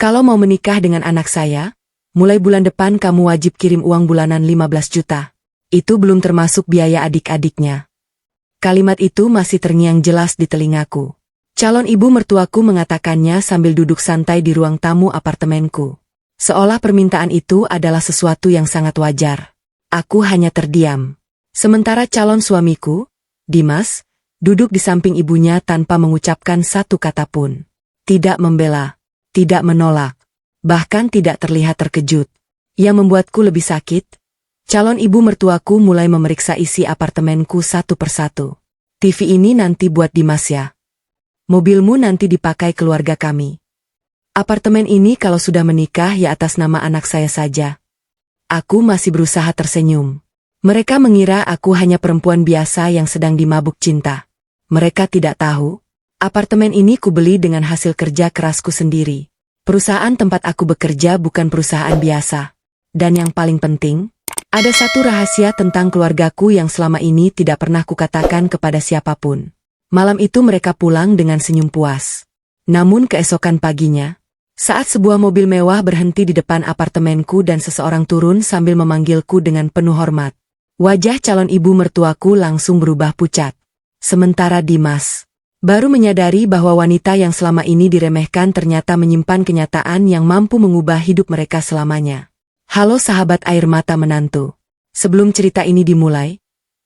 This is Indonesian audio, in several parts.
Kalau mau menikah dengan anak saya, mulai bulan depan kamu wajib kirim uang bulanan 15 juta. Itu belum termasuk biaya adik-adiknya. Kalimat itu masih terngiang jelas di telingaku. Calon ibu mertuaku mengatakannya sambil duduk santai di ruang tamu apartemenku. Seolah permintaan itu adalah sesuatu yang sangat wajar. Aku hanya terdiam. Sementara calon suamiku, Dimas, duduk di samping ibunya tanpa mengucapkan satu kata pun. Tidak membela, tidak menolak, bahkan tidak terlihat terkejut. Yang membuatku lebih sakit, calon ibu mertuaku mulai memeriksa isi apartemenku satu persatu. TV ini nanti buat Dimas ya. Mobilmu nanti dipakai keluarga kami. Apartemen ini kalau sudah menikah ya atas nama anak saya saja. Aku masih berusaha tersenyum. Mereka mengira aku hanya perempuan biasa yang sedang dimabuk cinta. Mereka tidak tahu, apartemen ini kubeli dengan hasil kerja kerasku sendiri. Perusahaan tempat aku bekerja bukan perusahaan biasa. Dan yang paling penting, ada satu rahasia tentang keluargaku yang selama ini tidak pernah kukatakan kepada siapapun. Malam itu mereka pulang dengan senyum puas. Namun keesokan paginya, saat sebuah mobil mewah berhenti di depan apartemenku dan seseorang turun sambil memanggilku dengan penuh hormat, wajah calon ibu mertuaku langsung berubah pucat. Sementara Dimas baru menyadari bahwa wanita yang selama ini diremehkan ternyata menyimpan kenyataan yang mampu mengubah hidup mereka selamanya. Halo sahabat air mata menantu. Sebelum cerita ini dimulai,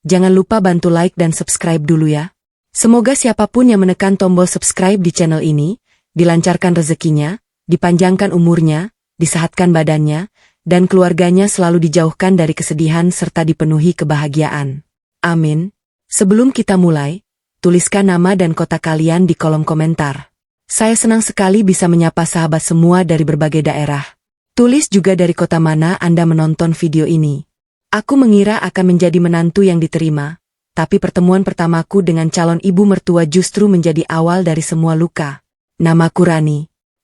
jangan lupa bantu like dan subscribe dulu ya. Semoga siapapun yang menekan tombol subscribe di channel ini, dilancarkan rezekinya, dipanjangkan umurnya, disehatkan badannya, dan keluarganya selalu dijauhkan dari kesedihan serta dipenuhi kebahagiaan. Amin. Sebelum kita mulai, tuliskan nama dan kota kalian di kolom komentar. Saya senang sekali bisa menyapa sahabat semua dari berbagai daerah. Tulis juga dari kota mana Anda menonton video ini. Aku mengira akan menjadi menantu yang diterima. Tapi pertemuan pertamaku dengan calon ibu mertua justru menjadi awal dari semua luka. Namaku Rani.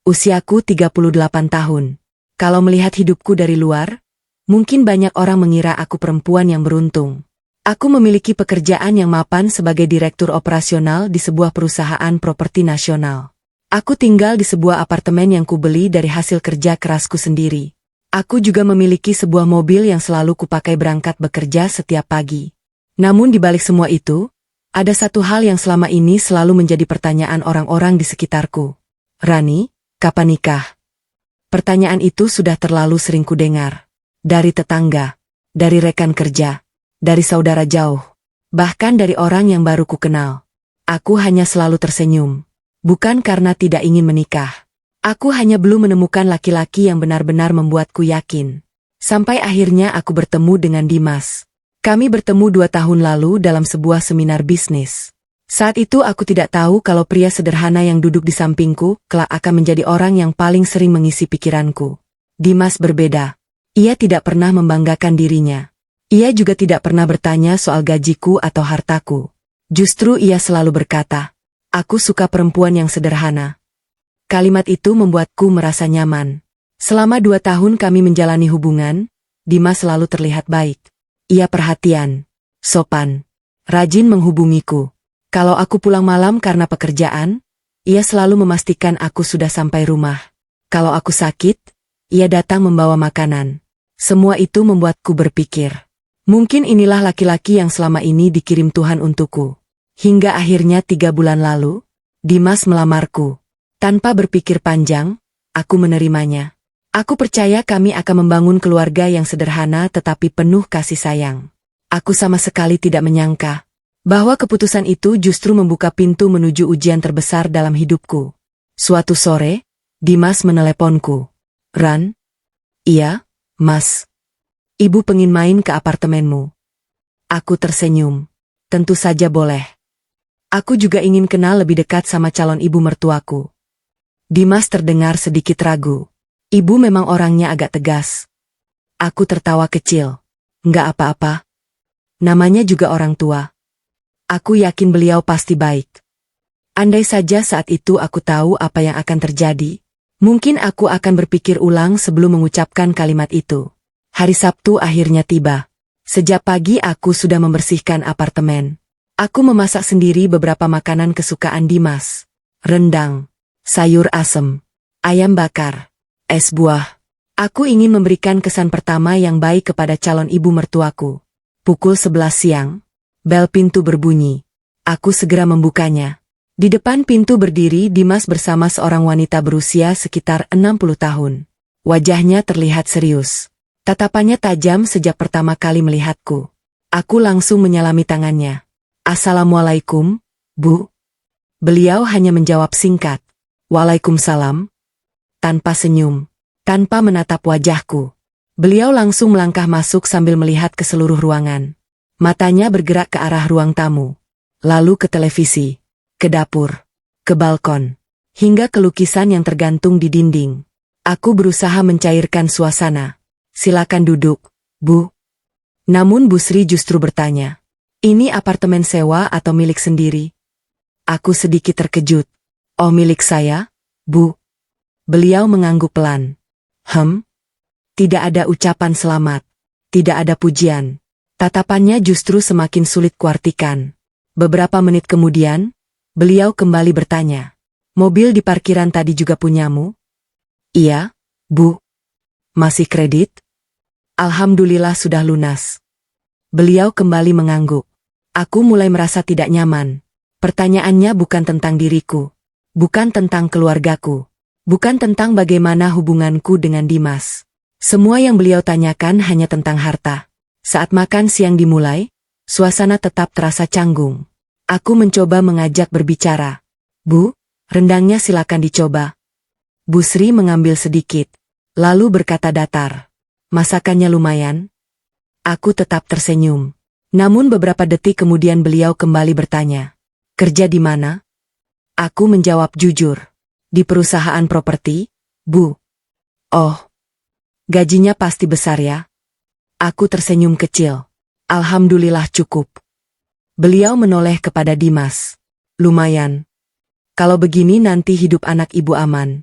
Usiaku 38 tahun. Kalau melihat hidupku dari luar, mungkin banyak orang mengira aku perempuan yang beruntung. Aku memiliki pekerjaan yang mapan sebagai direktur operasional di sebuah perusahaan properti nasional. Aku tinggal di sebuah apartemen yang kubeli dari hasil kerja kerasku sendiri. Aku juga memiliki sebuah mobil yang selalu kupakai berangkat bekerja setiap pagi. Namun di balik semua itu, ada satu hal yang selama ini selalu menjadi pertanyaan orang-orang di sekitarku. Rani, kapan nikah? Pertanyaan itu sudah terlalu sering kudengar. Dari tetangga, dari rekan kerja, dari saudara jauh, bahkan dari orang yang baru kukenal. Aku hanya selalu tersenyum. Bukan karena tidak ingin menikah. Aku hanya belum menemukan laki-laki yang benar-benar membuatku yakin. Sampai akhirnya aku bertemu dengan Dimas. Kami bertemu 2 tahun lalu dalam sebuah seminar bisnis. Saat itu aku tidak tahu kalau pria sederhana yang duduk di sampingku kelak akan menjadi orang yang paling sering mengisi pikiranku. Dimas berbeda. Ia tidak pernah membanggakan dirinya. Ia juga tidak pernah bertanya soal gajiku atau hartaku. Justru ia selalu berkata, "Aku suka perempuan yang sederhana." Kalimat itu membuatku merasa nyaman. Selama 2 tahun kami menjalani hubungan, Dimas selalu terlihat baik. Ia perhatian, sopan, rajin menghubungiku. Kalau aku pulang malam karena pekerjaan, ia selalu memastikan aku sudah sampai rumah. Kalau aku sakit, ia datang membawa makanan. Semua itu membuatku berpikir, mungkin inilah laki-laki yang selama ini dikirim Tuhan untukku. Hingga akhirnya 3 bulan lalu, Dimas melamarku. Tanpa berpikir panjang, aku menerimanya. Aku percaya kami akan membangun keluarga yang sederhana tetapi penuh kasih sayang. Aku sama sekali tidak menyangka bahwa keputusan itu justru membuka pintu menuju ujian terbesar dalam hidupku. Suatu sore, Dimas meneleponku. "Ran?" "Iya, Mas. Ibu pengin main ke apartemenmu." Aku tersenyum. "Tentu saja boleh. Aku juga ingin kenal lebih dekat sama calon ibu mertuaku." Dimas terdengar sedikit ragu. "Ibu memang orangnya agak tegas." Aku tertawa kecil. "Nggak apa-apa. Namanya juga orang tua. Aku yakin beliau pasti baik." Andai saja saat itu aku tahu apa yang akan terjadi, mungkin aku akan berpikir ulang sebelum mengucapkan kalimat itu. Hari Sabtu akhirnya tiba. Sejak pagi aku sudah membersihkan apartemen. Aku memasak sendiri beberapa makanan kesukaan Dimas. Rendang, sayur asem, ayam bakar. Es buah. Aku ingin memberikan kesan pertama yang baik kepada calon ibu mertuaku. Pukul 11 siang. Bel pintu berbunyi. Aku segera membukanya. Di depan pintu berdiri Dimas bersama seorang wanita berusia sekitar 60 tahun. Wajahnya terlihat serius. Tatapannya tajam sejak pertama kali melihatku. Aku langsung menyalami tangannya. Assalamualaikum, Bu. Beliau hanya menjawab singkat. Waalaikumsalam. Tanpa senyum. Tanpa menatap wajahku. Beliau langsung melangkah masuk sambil melihat ke seluruh ruangan. Matanya bergerak ke arah ruang tamu. Lalu ke televisi. Ke dapur, ke balkon, hingga ke lukisan yang tergantung di dinding. Aku berusaha mencairkan suasana. Silakan duduk, Bu. Namun Bu Sri justru bertanya, ini apartemen sewa atau milik sendiri? Aku sedikit terkejut. Oh, milik saya, Bu. Beliau mengangguk pelan. Tidak ada ucapan selamat. Tidak ada pujian. Tatapannya justru semakin sulit kuartikan. Beberapa menit kemudian, beliau kembali bertanya, mobil di parkiran tadi juga punyamu? Iya, Bu. Masih kredit? Alhamdulillah sudah lunas. Beliau kembali mengangguk. Aku mulai merasa tidak nyaman. Pertanyaannya bukan tentang diriku. Bukan tentang keluargaku. Bukan tentang bagaimana hubunganku dengan Dimas. Semua yang beliau tanyakan hanya tentang harta. Saat makan siang dimulai, suasana tetap terasa canggung. Aku mencoba mengajak berbicara. Bu, rendangnya silakan dicoba. Bu Sri mengambil sedikit, lalu berkata datar. Masakannya lumayan. Aku tetap tersenyum. Namun beberapa detik kemudian beliau kembali bertanya. Kerja di mana? Aku menjawab jujur. Di perusahaan properti, Bu. Oh. Gajinya pasti besar ya? Aku tersenyum kecil. Alhamdulillah cukup. Beliau menoleh kepada Dimas. Lumayan. Kalau begini nanti hidup anak ibu aman.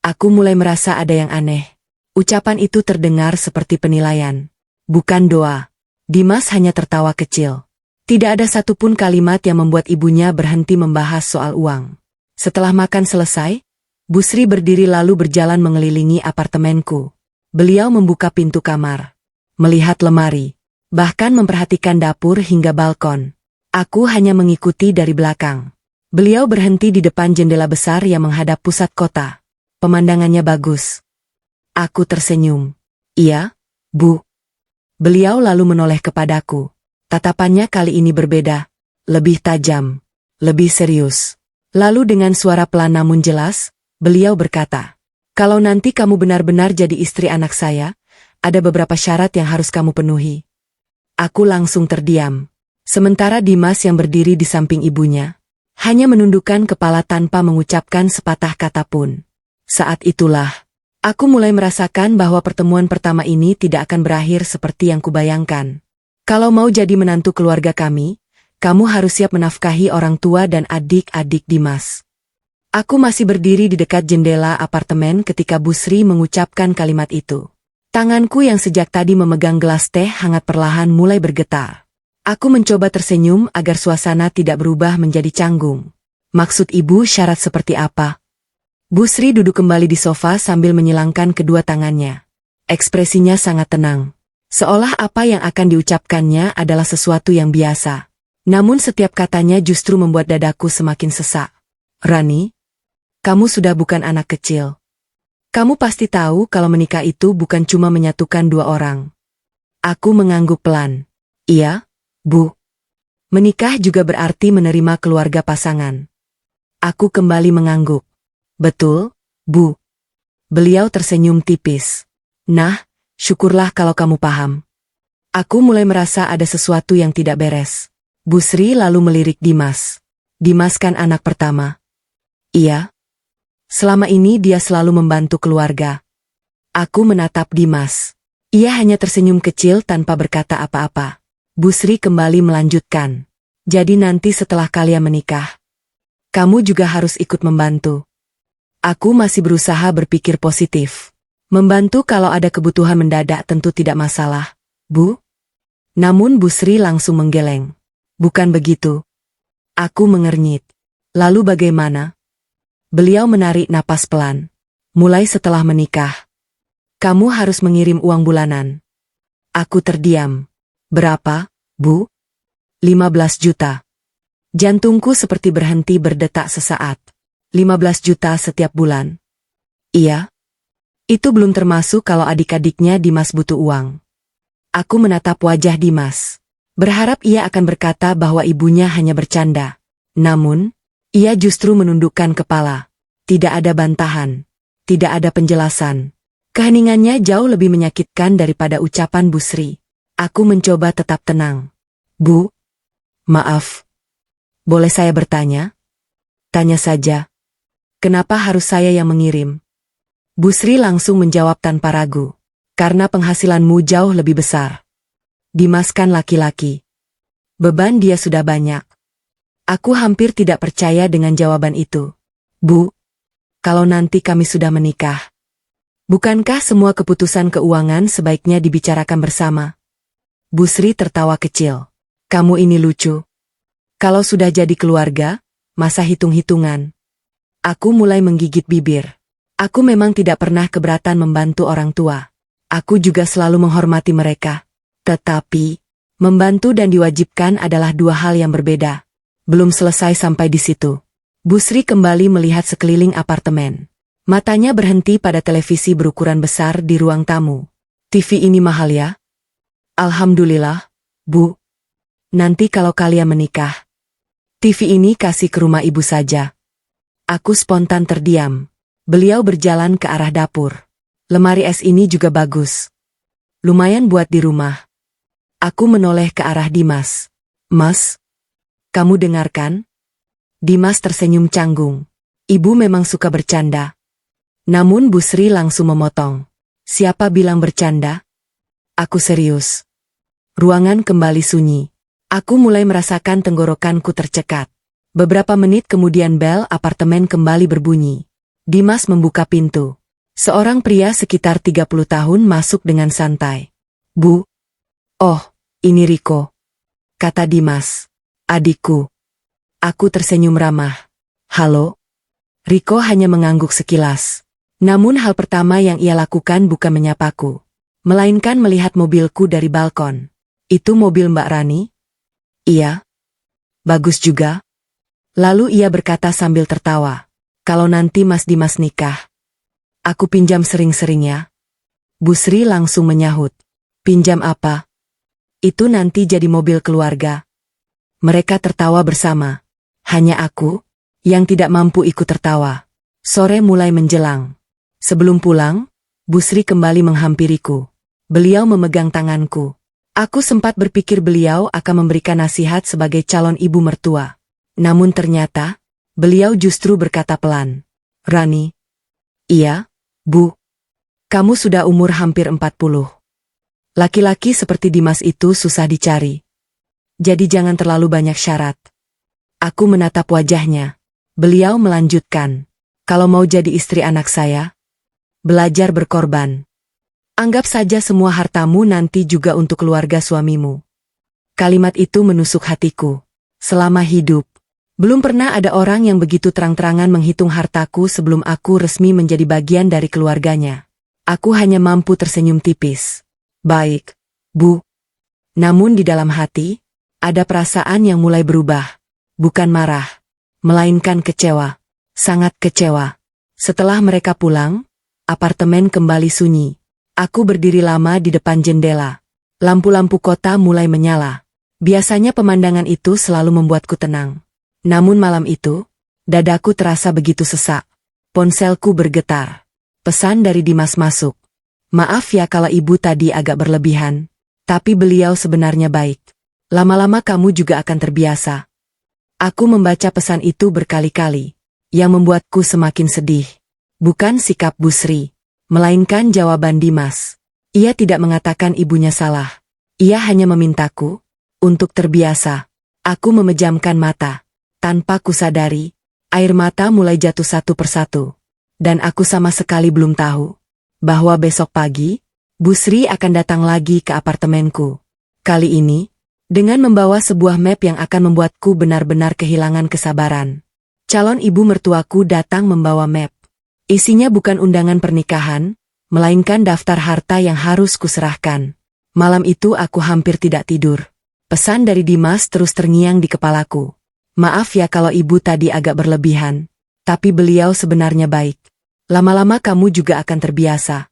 Aku mulai merasa ada yang aneh. Ucapan itu terdengar seperti penilaian. Bukan doa. Dimas hanya tertawa kecil. Tidak ada satupun kalimat yang membuat ibunya berhenti membahas soal uang. Setelah makan selesai, Bu Sri berdiri lalu berjalan mengelilingi apartemenku. Beliau membuka pintu kamar. Melihat lemari. Bahkan memperhatikan dapur hingga balkon. Aku hanya mengikuti dari belakang. Beliau berhenti di depan jendela besar yang menghadap pusat kota. Pemandangannya bagus. Aku tersenyum. Iya, Bu. Beliau lalu menoleh kepadaku. Tatapannya kali ini berbeda. Lebih tajam. Lebih serius. Lalu dengan suara pelan namun jelas, beliau berkata, kalau nanti kamu benar-benar jadi istri anak saya, ada beberapa syarat yang harus kamu penuhi. Aku langsung terdiam. Sementara Dimas yang berdiri di samping ibunya, hanya menundukkan kepala tanpa mengucapkan sepatah kata pun. Saat itulah, aku mulai merasakan bahwa pertemuan pertama ini tidak akan berakhir seperti yang kubayangkan. Kalau mau jadi menantu keluarga kami, kamu harus siap menafkahi orang tua dan adik-adik Dimas. Aku masih berdiri di dekat jendela apartemen ketika Bu Sri mengucapkan kalimat itu. Tanganku yang sejak tadi memegang gelas teh hangat perlahan mulai bergetar. Aku mencoba tersenyum agar suasana tidak berubah menjadi canggung. Maksud ibu syarat seperti apa? Bu Sri duduk kembali di sofa sambil menyilangkan kedua tangannya. Ekspresinya sangat tenang. Seolah apa yang akan diucapkannya adalah sesuatu yang biasa. Namun setiap katanya justru membuat dadaku semakin sesak. Rani, kamu sudah bukan anak kecil. Kamu pasti tahu kalau menikah itu bukan cuma menyatukan dua orang. Aku mengangguk pelan. Iya, Bu. Menikah juga berarti menerima keluarga pasangan. Aku kembali mengangguk. Betul, Bu. Beliau tersenyum tipis. Nah, syukurlah kalau kamu paham. Aku mulai merasa ada sesuatu yang tidak beres. Bu Sri lalu melirik Dimas. Dimas kan anak pertama. Iya. Selama ini dia selalu membantu keluarga. Aku menatap Dimas. Ia hanya tersenyum kecil tanpa berkata apa-apa. Bu Sri kembali melanjutkan. Jadi nanti setelah kalian menikah, kamu juga harus ikut membantu. Aku masih berusaha berpikir positif. Membantu kalau ada kebutuhan mendadak tentu tidak masalah, Bu. Namun Bu Sri langsung menggeleng. Bukan begitu. Aku mengernyit. Lalu bagaimana? Beliau menarik napas pelan. Mulai setelah menikah. Kamu harus mengirim uang bulanan. Aku terdiam. Berapa, Bu? 15 juta. Jantungku seperti berhenti berdetak sesaat. 15 juta setiap bulan. Iya. Itu belum termasuk kalau adik-adiknya Dimas butuh uang. Aku menatap wajah Dimas. Berharap ia akan berkata bahwa ibunya hanya bercanda. Namun, ia justru menundukkan kepala. Tidak ada bantahan. Tidak ada penjelasan. Keheningannya jauh lebih menyakitkan daripada ucapan Bu Sri. Aku mencoba tetap tenang. Bu, maaf. Boleh saya bertanya? Tanya saja. Kenapa harus saya yang mengirim? Bu Sri langsung menjawab tanpa ragu. Karena penghasilanmu jauh lebih besar. Dimas kan laki-laki. Beban dia sudah banyak. Aku hampir tidak percaya dengan jawaban itu. Bu, kalau nanti kami sudah menikah, bukankah semua keputusan keuangan sebaiknya dibicarakan bersama? Bu Sri tertawa kecil. Kamu ini lucu. Kalau sudah jadi keluarga, masa hitung-hitungan? Aku mulai menggigit bibir. Aku memang tidak pernah keberatan membantu orang tua. Aku juga selalu menghormati mereka. Tetapi, membantu dan diwajibkan adalah dua hal yang berbeda. Belum selesai sampai di situ. Bu Sri kembali melihat sekeliling apartemen. Matanya berhenti pada televisi berukuran besar di ruang tamu. TV ini mahal ya? Alhamdulillah, Bu. Nanti kalau kalian menikah, TV ini kasih ke rumah ibu saja. Aku spontan terdiam. Beliau berjalan ke arah dapur. Lemari es ini juga bagus. Lumayan buat di rumah. Aku menoleh ke arah Dimas. Mas, kamu dengarkan? Dimas tersenyum canggung. Ibu memang suka bercanda. Namun Bu Sri langsung memotong. Siapa bilang bercanda? Aku serius. Ruangan kembali sunyi. Aku mulai merasakan tenggorokanku tercekat. Beberapa menit kemudian bel apartemen kembali berbunyi. Dimas membuka pintu. Seorang pria sekitar 30 tahun masuk dengan santai. Bu. Oh, ini Riko. Kata Dimas. Adikku. Aku tersenyum ramah. Halo? Riko hanya mengangguk sekilas. Namun hal pertama yang ia lakukan bukan menyapaku. Melainkan melihat mobilku dari balkon. Itu mobil Mbak Rani? Iya. Bagus juga. Lalu ia berkata sambil tertawa. Kalau nanti Mas Dimas nikah, aku pinjam sering-sering ya. Bu Sri langsung menyahut. Pinjam apa? Itu nanti jadi mobil keluarga. Mereka tertawa bersama. Hanya aku, yang tidak mampu ikut tertawa. Sore mulai menjelang. Sebelum pulang, Bu Sri kembali menghampiriku. Beliau memegang tanganku. Aku sempat berpikir beliau akan memberikan nasihat sebagai calon ibu mertua. Namun ternyata, beliau justru berkata pelan. Rani. Iya, Bu. Kamu sudah umur hampir 40. Laki-laki seperti Dimas itu susah dicari. Jadi jangan terlalu banyak syarat. Aku menatap wajahnya. Beliau melanjutkan. Kalau mau jadi istri anak saya, belajar berkorban. Anggap saja semua hartamu nanti juga untuk keluarga suamimu. Kalimat itu menusuk hatiku. Selama hidup, belum pernah ada orang yang begitu terang-terangan menghitung hartaku sebelum aku resmi menjadi bagian dari keluarganya. Aku hanya mampu tersenyum tipis. Baik, Bu. Namun di dalam hati, ada perasaan yang mulai berubah. Bukan marah, melainkan kecewa. Sangat kecewa. Setelah mereka pulang, apartemen kembali sunyi. Aku berdiri lama di depan jendela. Lampu-lampu kota mulai menyala. Biasanya pemandangan itu selalu membuatku tenang. Namun malam itu, dadaku terasa begitu sesak. Ponselku bergetar. Pesan dari Dimas masuk. Maaf ya kalau ibu tadi agak berlebihan. Tapi beliau sebenarnya baik. Lama-lama kamu juga akan terbiasa. Aku membaca pesan itu berkali-kali, yang membuatku semakin sedih. Bukan sikap Bu Sri, melainkan jawaban Dimas. Ia tidak mengatakan ibunya salah. Ia hanya memintaku untuk terbiasa. Aku memejamkan mata. Tanpa kusadari, air mata mulai jatuh satu persatu. Dan aku sama sekali belum tahu bahwa besok pagi, Bu Sri akan datang lagi ke apartemenku. Kali ini, dengan membawa sebuah map yang akan membuatku benar-benar kehilangan kesabaran. Calon ibu mertuaku datang membawa map. Isinya bukan undangan pernikahan, melainkan daftar harta yang harus kuserahkan. Malam itu aku hampir tidak tidur. Pesan dari Dimas terus terngiang di kepalaku. Maaf ya kalau ibu tadi agak berlebihan. Tapi beliau sebenarnya baik. Lama-lama kamu juga akan terbiasa.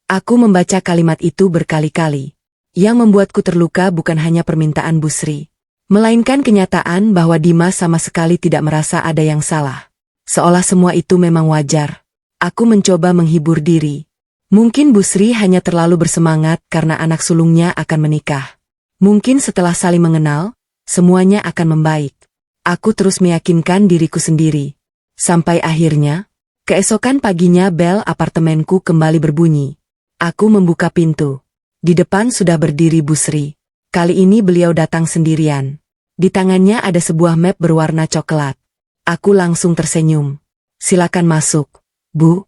Aku membaca kalimat itu berkali-kali. Yang membuatku terluka bukan hanya permintaan Bu Sri, melainkan kenyataan bahwa Dimas sama sekali tidak merasa ada yang salah. Seolah semua itu memang wajar. Aku mencoba menghibur diri. Mungkin Bu Sri hanya terlalu bersemangat karena anak sulungnya akan menikah. Mungkin setelah saling mengenal, semuanya akan membaik. Aku terus meyakinkan diriku sendiri. Sampai akhirnya, keesokan paginya bel apartemenku kembali berbunyi. Aku membuka pintu. Di depan sudah berdiri Bu Sri. Kali ini beliau datang sendirian. Di tangannya ada sebuah map berwarna coklat. Aku langsung tersenyum. Silakan masuk, Bu.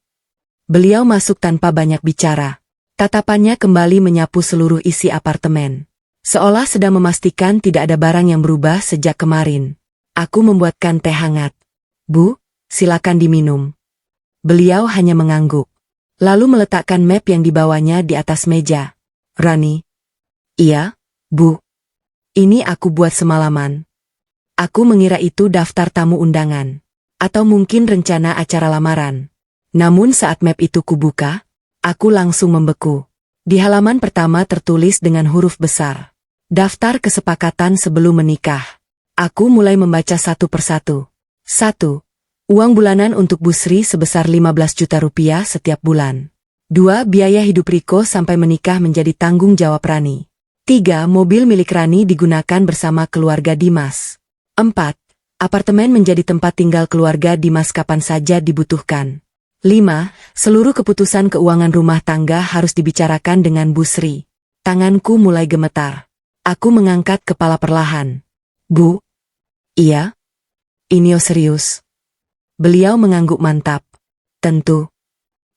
Beliau masuk tanpa banyak bicara. Tatapannya kembali menyapu seluruh isi apartemen. Seolah sedang memastikan tidak ada barang yang berubah sejak kemarin. Aku membuatkan teh hangat. Bu, silakan diminum. Beliau hanya mengangguk. Lalu meletakkan map yang dibawanya di atas meja. Rani. Iya, Bu. Ini aku buat semalaman. Aku mengira itu daftar tamu undangan. Atau mungkin rencana acara lamaran. Namun saat map itu kubuka, aku langsung membeku. Di halaman pertama tertulis dengan huruf besar. Daftar kesepakatan sebelum menikah. Aku mulai membaca satu persatu. 1. Uang bulanan untuk Bu Sri sebesar 15 juta rupiah setiap bulan. 2. Biaya hidup Riko sampai menikah menjadi tanggung jawab Rani. 3. Mobil milik Rani digunakan bersama keluarga Dimas. 4. Apartemen menjadi tempat tinggal keluarga Dimas kapan saja dibutuhkan. 5. Seluruh keputusan keuangan rumah tangga harus dibicarakan dengan Bu Sri. Tanganku mulai gemetar. Aku mengangkat kepala perlahan. Bu? Iya? Ini serius? Beliau mengangguk mantap. Tentu.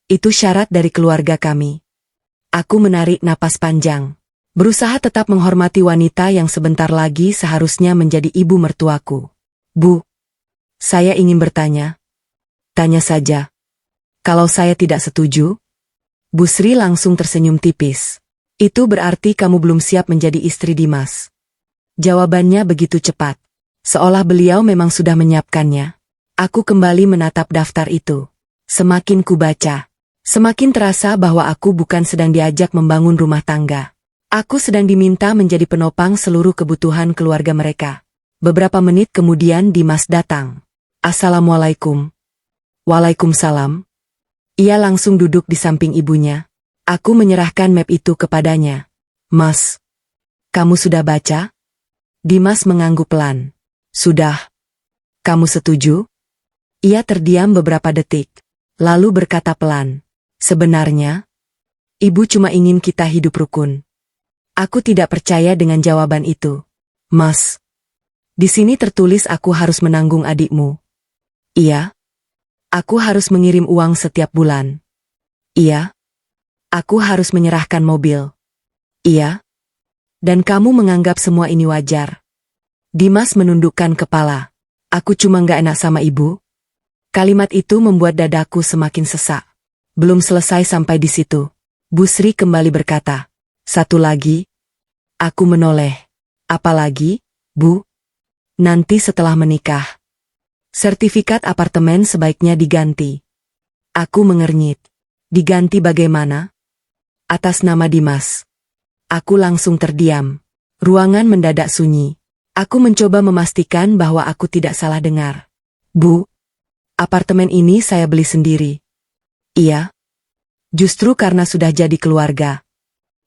Itu syarat dari keluarga kami. Aku menarik napas panjang. Berusaha tetap menghormati wanita yang sebentar lagi seharusnya menjadi ibu mertuaku. Bu, saya ingin bertanya. Tanya saja. Kalau saya tidak setuju? Bu Sri langsung tersenyum tipis. Itu berarti kamu belum siap menjadi istri Dimas. Jawabannya begitu cepat. Seolah beliau memang sudah menyiapkannya. Aku kembali menatap daftar itu. Semakin kubaca, semakin terasa bahwa aku bukan sedang diajak membangun rumah tangga. Aku sedang diminta menjadi penopang seluruh kebutuhan keluarga mereka. Beberapa menit kemudian Dimas datang. Assalamualaikum. Waalaikumsalam. Ia langsung duduk di samping ibunya. Aku menyerahkan map itu kepadanya. Mas, kamu sudah baca? Dimas mengangguk pelan. Sudah. Kamu setuju? Ia terdiam beberapa detik. Lalu berkata pelan. Sebenarnya, ibu cuma ingin kita hidup rukun. Aku tidak percaya dengan jawaban itu. Mas, di sini tertulis aku harus menanggung adikmu. Iya. Aku harus mengirim uang setiap bulan. Iya. Aku harus menyerahkan mobil. Iya. Dan kamu menganggap semua ini wajar. Dimas menundukkan kepala. Aku cuma gak enak sama ibu. Kalimat itu membuat dadaku semakin sesak. Belum selesai sampai di situ. Bu Sri kembali berkata. Satu lagi. Aku menoleh. Apalagi, Bu? Nanti setelah menikah. Sertifikat apartemen sebaiknya diganti. Aku mengernyit. Diganti bagaimana? Atas nama Dimas. Aku langsung terdiam. Ruangan mendadak sunyi. Aku mencoba memastikan bahwa aku tidak salah dengar. Bu, apartemen ini saya beli sendiri. Iya. Justru karena sudah jadi keluarga.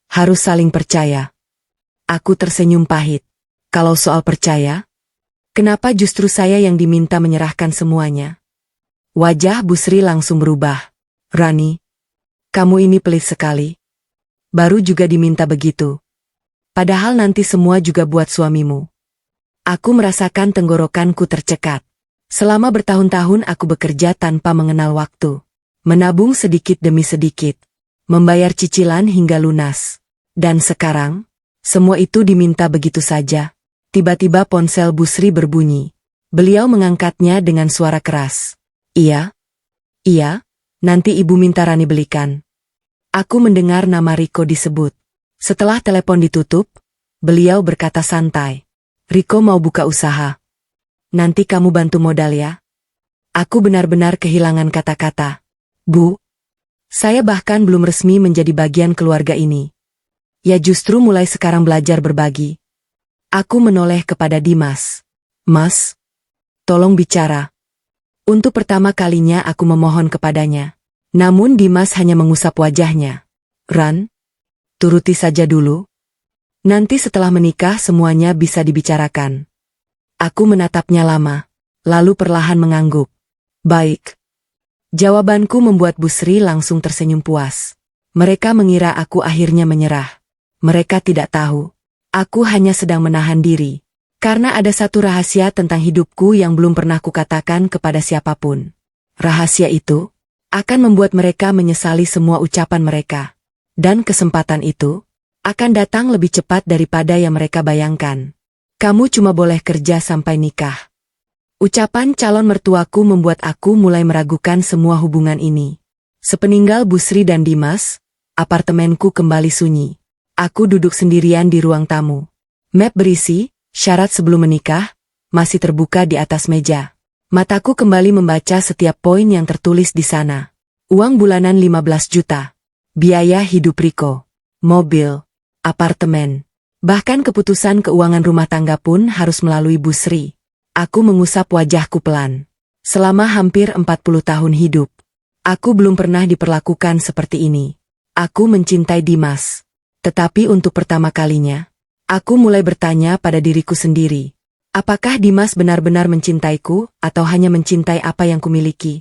Harus saling percaya. Aku tersenyum pahit. Kalau soal percaya, kenapa justru saya yang diminta menyerahkan semuanya? Wajah Bu Sri langsung berubah. Rani, kamu ini pelit sekali. Baru juga diminta begitu. Padahal nanti semua juga buat suamimu. Aku merasakan tenggorokanku tercekat. Selama bertahun-tahun aku bekerja tanpa mengenal waktu. Menabung sedikit demi sedikit. Membayar cicilan hingga lunas. Dan sekarang, semua itu diminta begitu saja. Tiba-tiba ponsel Bu Sri berbunyi. Beliau mengangkatnya dengan suara keras. Iya? Iya? Nanti ibu minta Rani belikan. Aku mendengar nama Riko disebut. Setelah telepon ditutup, beliau berkata santai. Riko mau buka usaha. Nanti kamu bantu modal ya. Aku benar-benar kehilangan kata-kata. Bu, saya bahkan belum resmi menjadi bagian keluarga ini. Ya justru mulai sekarang belajar berbagi. Aku menoleh kepada Dimas. Mas, tolong bicara. Untuk pertama kalinya aku memohon kepadanya. Namun Dimas hanya mengusap wajahnya. Ran, turuti saja dulu. Nanti setelah menikah semuanya bisa dibicarakan. Aku menatapnya lama, lalu perlahan mengangguk. Baik. Jawabanku membuat Bu Sri langsung tersenyum puas. Mereka mengira aku akhirnya menyerah. Mereka tidak tahu. Aku hanya sedang menahan diri. Karena ada satu rahasia tentang hidupku yang belum pernah kukatakan kepada siapapun. Rahasia itu akan membuat mereka menyesali semua ucapan mereka. Dan kesempatan itu akan datang lebih cepat daripada yang mereka bayangkan. Kamu cuma boleh kerja sampai nikah. Ucapan calon mertuaku membuat aku mulai meragukan semua hubungan ini. Sepeninggal Bu Sri dan Dimas, apartemenku kembali sunyi. Aku duduk sendirian di ruang tamu. Map berisi syarat sebelum menikah masih terbuka di atas meja. Mataku kembali membaca setiap poin yang tertulis di sana. Uang bulanan 15 juta. Biaya hidup Riko. Mobil. Apartemen. Bahkan keputusan keuangan rumah tangga pun harus melalui Bu Sri. Aku mengusap wajahku pelan. Selama hampir 40 tahun hidup, aku belum pernah diperlakukan seperti ini. Aku mencintai Dimas. Tetapi untuk pertama kalinya, aku mulai bertanya pada diriku sendiri. Apakah Dimas benar-benar mencintaiku atau hanya mencintai apa yang kumiliki?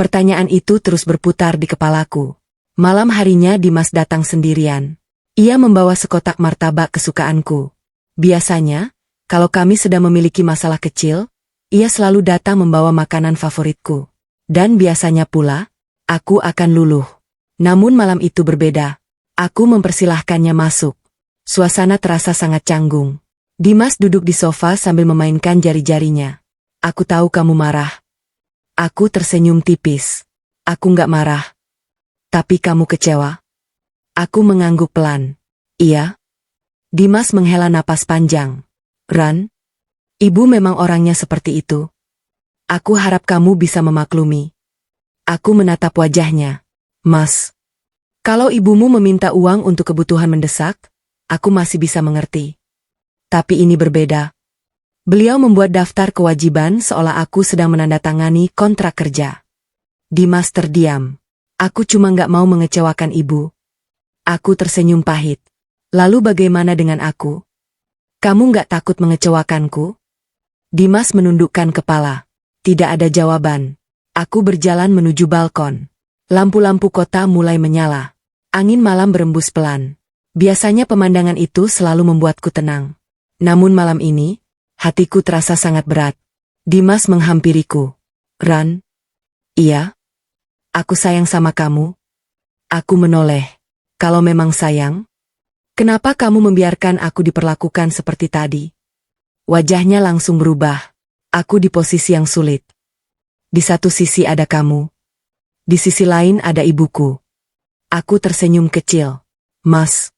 Pertanyaan itu terus berputar di kepalaku. Malam harinya Dimas datang sendirian. Ia membawa sekotak martabak kesukaanku. Biasanya, kalau kami sedang memiliki masalah kecil, ia selalu datang membawa makanan favoritku. Dan biasanya pula, aku akan luluh. Namun malam itu berbeda. Aku mempersilahkannya masuk. Suasana terasa sangat canggung. Dimas duduk di sofa sambil memainkan jari-jarinya. Aku tahu kamu marah. Aku tersenyum tipis. Aku nggak marah. Tapi kamu kecewa? Aku mengangguk pelan. Iya. Dimas menghela napas panjang. Ran, ibu memang orangnya seperti itu. Aku harap kamu bisa memaklumi. Aku menatap wajahnya. Mas, kalau ibumu meminta uang untuk kebutuhan mendesak, aku masih bisa mengerti. Tapi ini berbeda. Beliau membuat daftar kewajiban seolah aku sedang menandatangani kontrak kerja. Dimas terdiam. Aku cuma nggak mau mengecewakan ibu. Aku tersenyum pahit. Lalu bagaimana dengan aku? Kamu nggak takut mengecewakanku? Dimas menundukkan kepala. Tidak ada jawaban. Aku berjalan menuju balkon. Lampu-lampu kota mulai menyala. Angin malam berembus pelan. Biasanya pemandangan itu selalu membuatku tenang. Namun malam ini, hatiku terasa sangat berat. Dimas menghampiriku. Ran? Iya? Aku sayang sama kamu. Aku menoleh. Kalau memang sayang, kenapa kamu membiarkan aku diperlakukan seperti tadi? Wajahnya langsung berubah. Aku di posisi yang sulit. Di satu sisi ada kamu. Di sisi lain ada ibuku. Aku tersenyum kecil. Mas,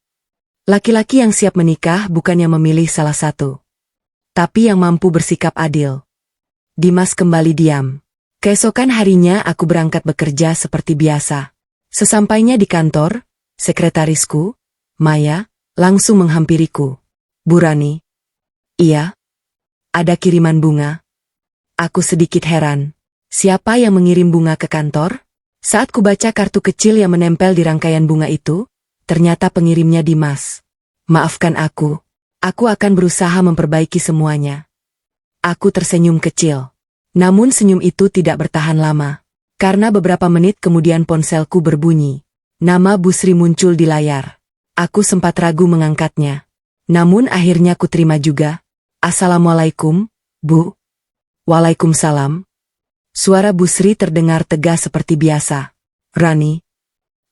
laki-laki yang siap menikah bukan yang memilih salah satu, tapi yang mampu bersikap adil. Dimas kembali diam. Keesokan harinya aku berangkat bekerja seperti biasa. Sesampainya di kantor, sekretarisku, Maya, langsung menghampiriku. Bu Rani. Iya. Ada kiriman bunga. Aku sedikit heran. Siapa yang mengirim bunga ke kantor? Saat kubaca kartu kecil yang menempel di rangkaian bunga itu, ternyata pengirimnya Dimas. Maafkan aku. Aku akan berusaha memperbaiki semuanya. Aku tersenyum kecil. Namun senyum itu tidak bertahan lama. Karena beberapa menit kemudian ponselku berbunyi. Nama Bu Sri muncul di layar. Aku sempat ragu mengangkatnya. Namun akhirnya ku terima juga. Assalamualaikum, Bu. Waalaikumsalam. Suara Bu Sri terdengar tegas seperti biasa. Rani.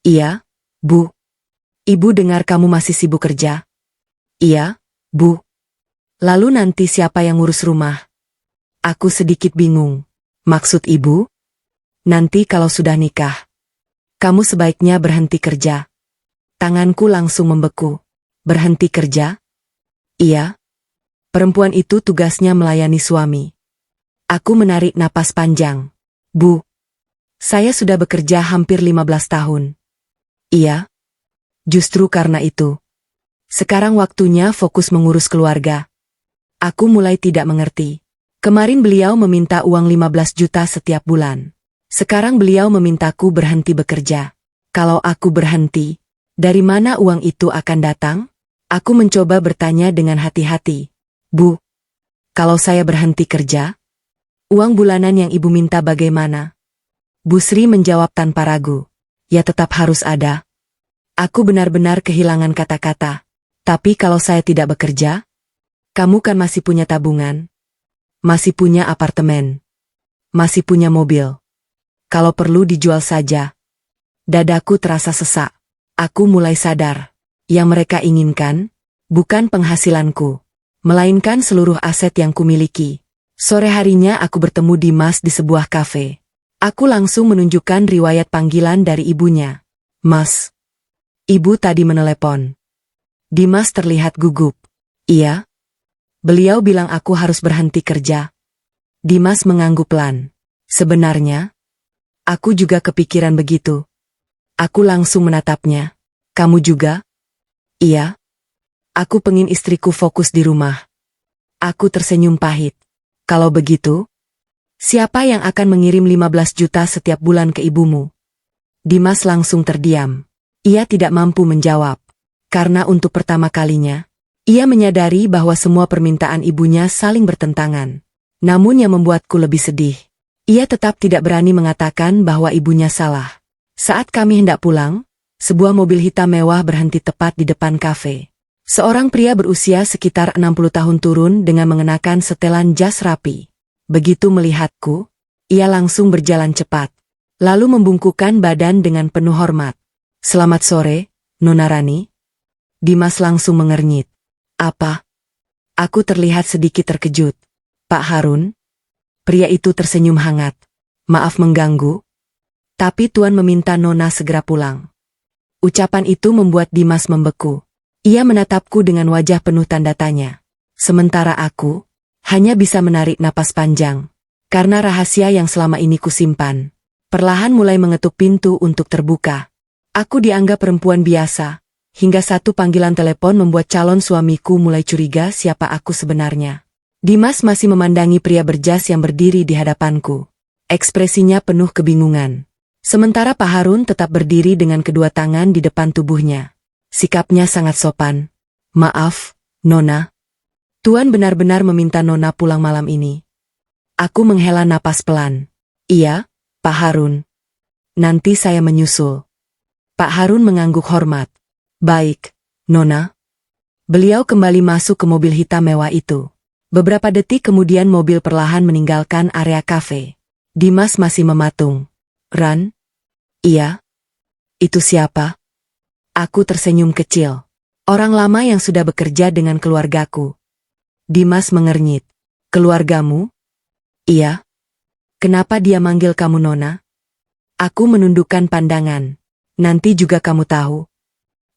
Iya, Bu. Ibu dengar kamu masih sibuk kerja. Iya, Bu. Lalu nanti siapa yang ngurus rumah? Aku sedikit bingung. Maksud ibu? Nanti kalau sudah nikah, kamu sebaiknya berhenti kerja. Tanganku langsung membeku. Berhenti kerja? Iya. Perempuan itu tugasnya melayani suami. Aku menarik napas panjang. Bu, saya sudah bekerja hampir 15 tahun. Iya. Justru karena itu. Sekarang waktunya fokus mengurus keluarga. Aku mulai tidak mengerti. Kemarin beliau meminta uang 15 juta setiap bulan. Sekarang beliau memintaku berhenti bekerja. Kalau aku berhenti, dari mana uang itu akan datang? Aku mencoba bertanya dengan hati-hati. Bu, kalau saya berhenti kerja, uang bulanan yang ibu minta bagaimana? Bu Sri menjawab tanpa ragu. Ya tetap harus ada. Aku benar-benar kehilangan kata-kata. Tapi kalau saya tidak bekerja, kamu kan masih punya tabungan, masih punya apartemen, masih punya mobil. Kalau perlu dijual saja. Dadaku terasa sesak. Aku mulai sadar. Yang mereka inginkan, bukan penghasilanku, melainkan seluruh aset yang kumiliki. Sore harinya aku bertemu Dimas di sebuah kafe. Aku langsung menunjukkan riwayat panggilan dari ibunya. Mas, ibu tadi menelepon. Dimas terlihat gugup. Iya? Beliau bilang aku harus berhenti kerja. Dimas mengangguk pelan. Sebenarnya, aku juga kepikiran begitu. Aku langsung menatapnya. Kamu juga? Iya. Aku pengen istriku fokus di rumah. Aku tersenyum pahit. Kalau begitu, siapa yang akan mengirim 15 juta setiap bulan ke ibumu? Dimas langsung terdiam. Ia tidak mampu menjawab. Karena untuk pertama kalinya, ia menyadari bahwa semua permintaan ibunya saling bertentangan. Namun yang membuatku lebih sedih, ia tetap tidak berani mengatakan bahwa ibunya salah. Saat kami hendak pulang, sebuah mobil hitam mewah berhenti tepat di depan kafe. Seorang pria berusia sekitar 60 tahun turun dengan mengenakan setelan jas rapi. Begitu melihatku, ia langsung berjalan cepat, lalu membungkukkan badan dengan penuh hormat. Selamat sore, Nona Rani. Dimas langsung mengernyit. Apa? Aku terlihat sedikit terkejut. Pak Harun? Pria itu tersenyum hangat. Maaf mengganggu, tapi Tuan meminta Nona segera pulang. Ucapan itu membuat Dimas membeku. Ia menatapku dengan wajah penuh tanda tanya. Sementara aku hanya bisa menarik napas panjang. Karena rahasia yang selama ini kusimpan perlahan mulai mengetuk pintu untuk terbuka. Aku dianggap perempuan biasa, hingga satu panggilan telepon membuat calon suamiku mulai curiga siapa aku sebenarnya. Dimas masih memandangi pria berjas yang berdiri di hadapanku. Ekspresinya penuh kebingungan. Sementara Pak Harun tetap berdiri dengan kedua tangan di depan tubuhnya. Sikapnya sangat sopan. Maaf, Nona. Tuan benar-benar meminta Nona pulang malam ini. Aku menghela napas pelan. Iya, Pak Harun. Nanti saya menyusul. Pak Harun mengangguk hormat. Baik, Nona. Beliau kembali masuk ke mobil hitam mewah itu. Beberapa detik kemudian mobil perlahan meninggalkan area kafe. Dimas masih mematung. Ran? Iya. Itu siapa? Aku tersenyum kecil. Orang lama yang sudah bekerja dengan keluargaku. Dimas mengernyit. Keluargamu? Iya. Kenapa dia manggil kamu Nona? Aku menundukkan pandangan. Nanti juga kamu tahu.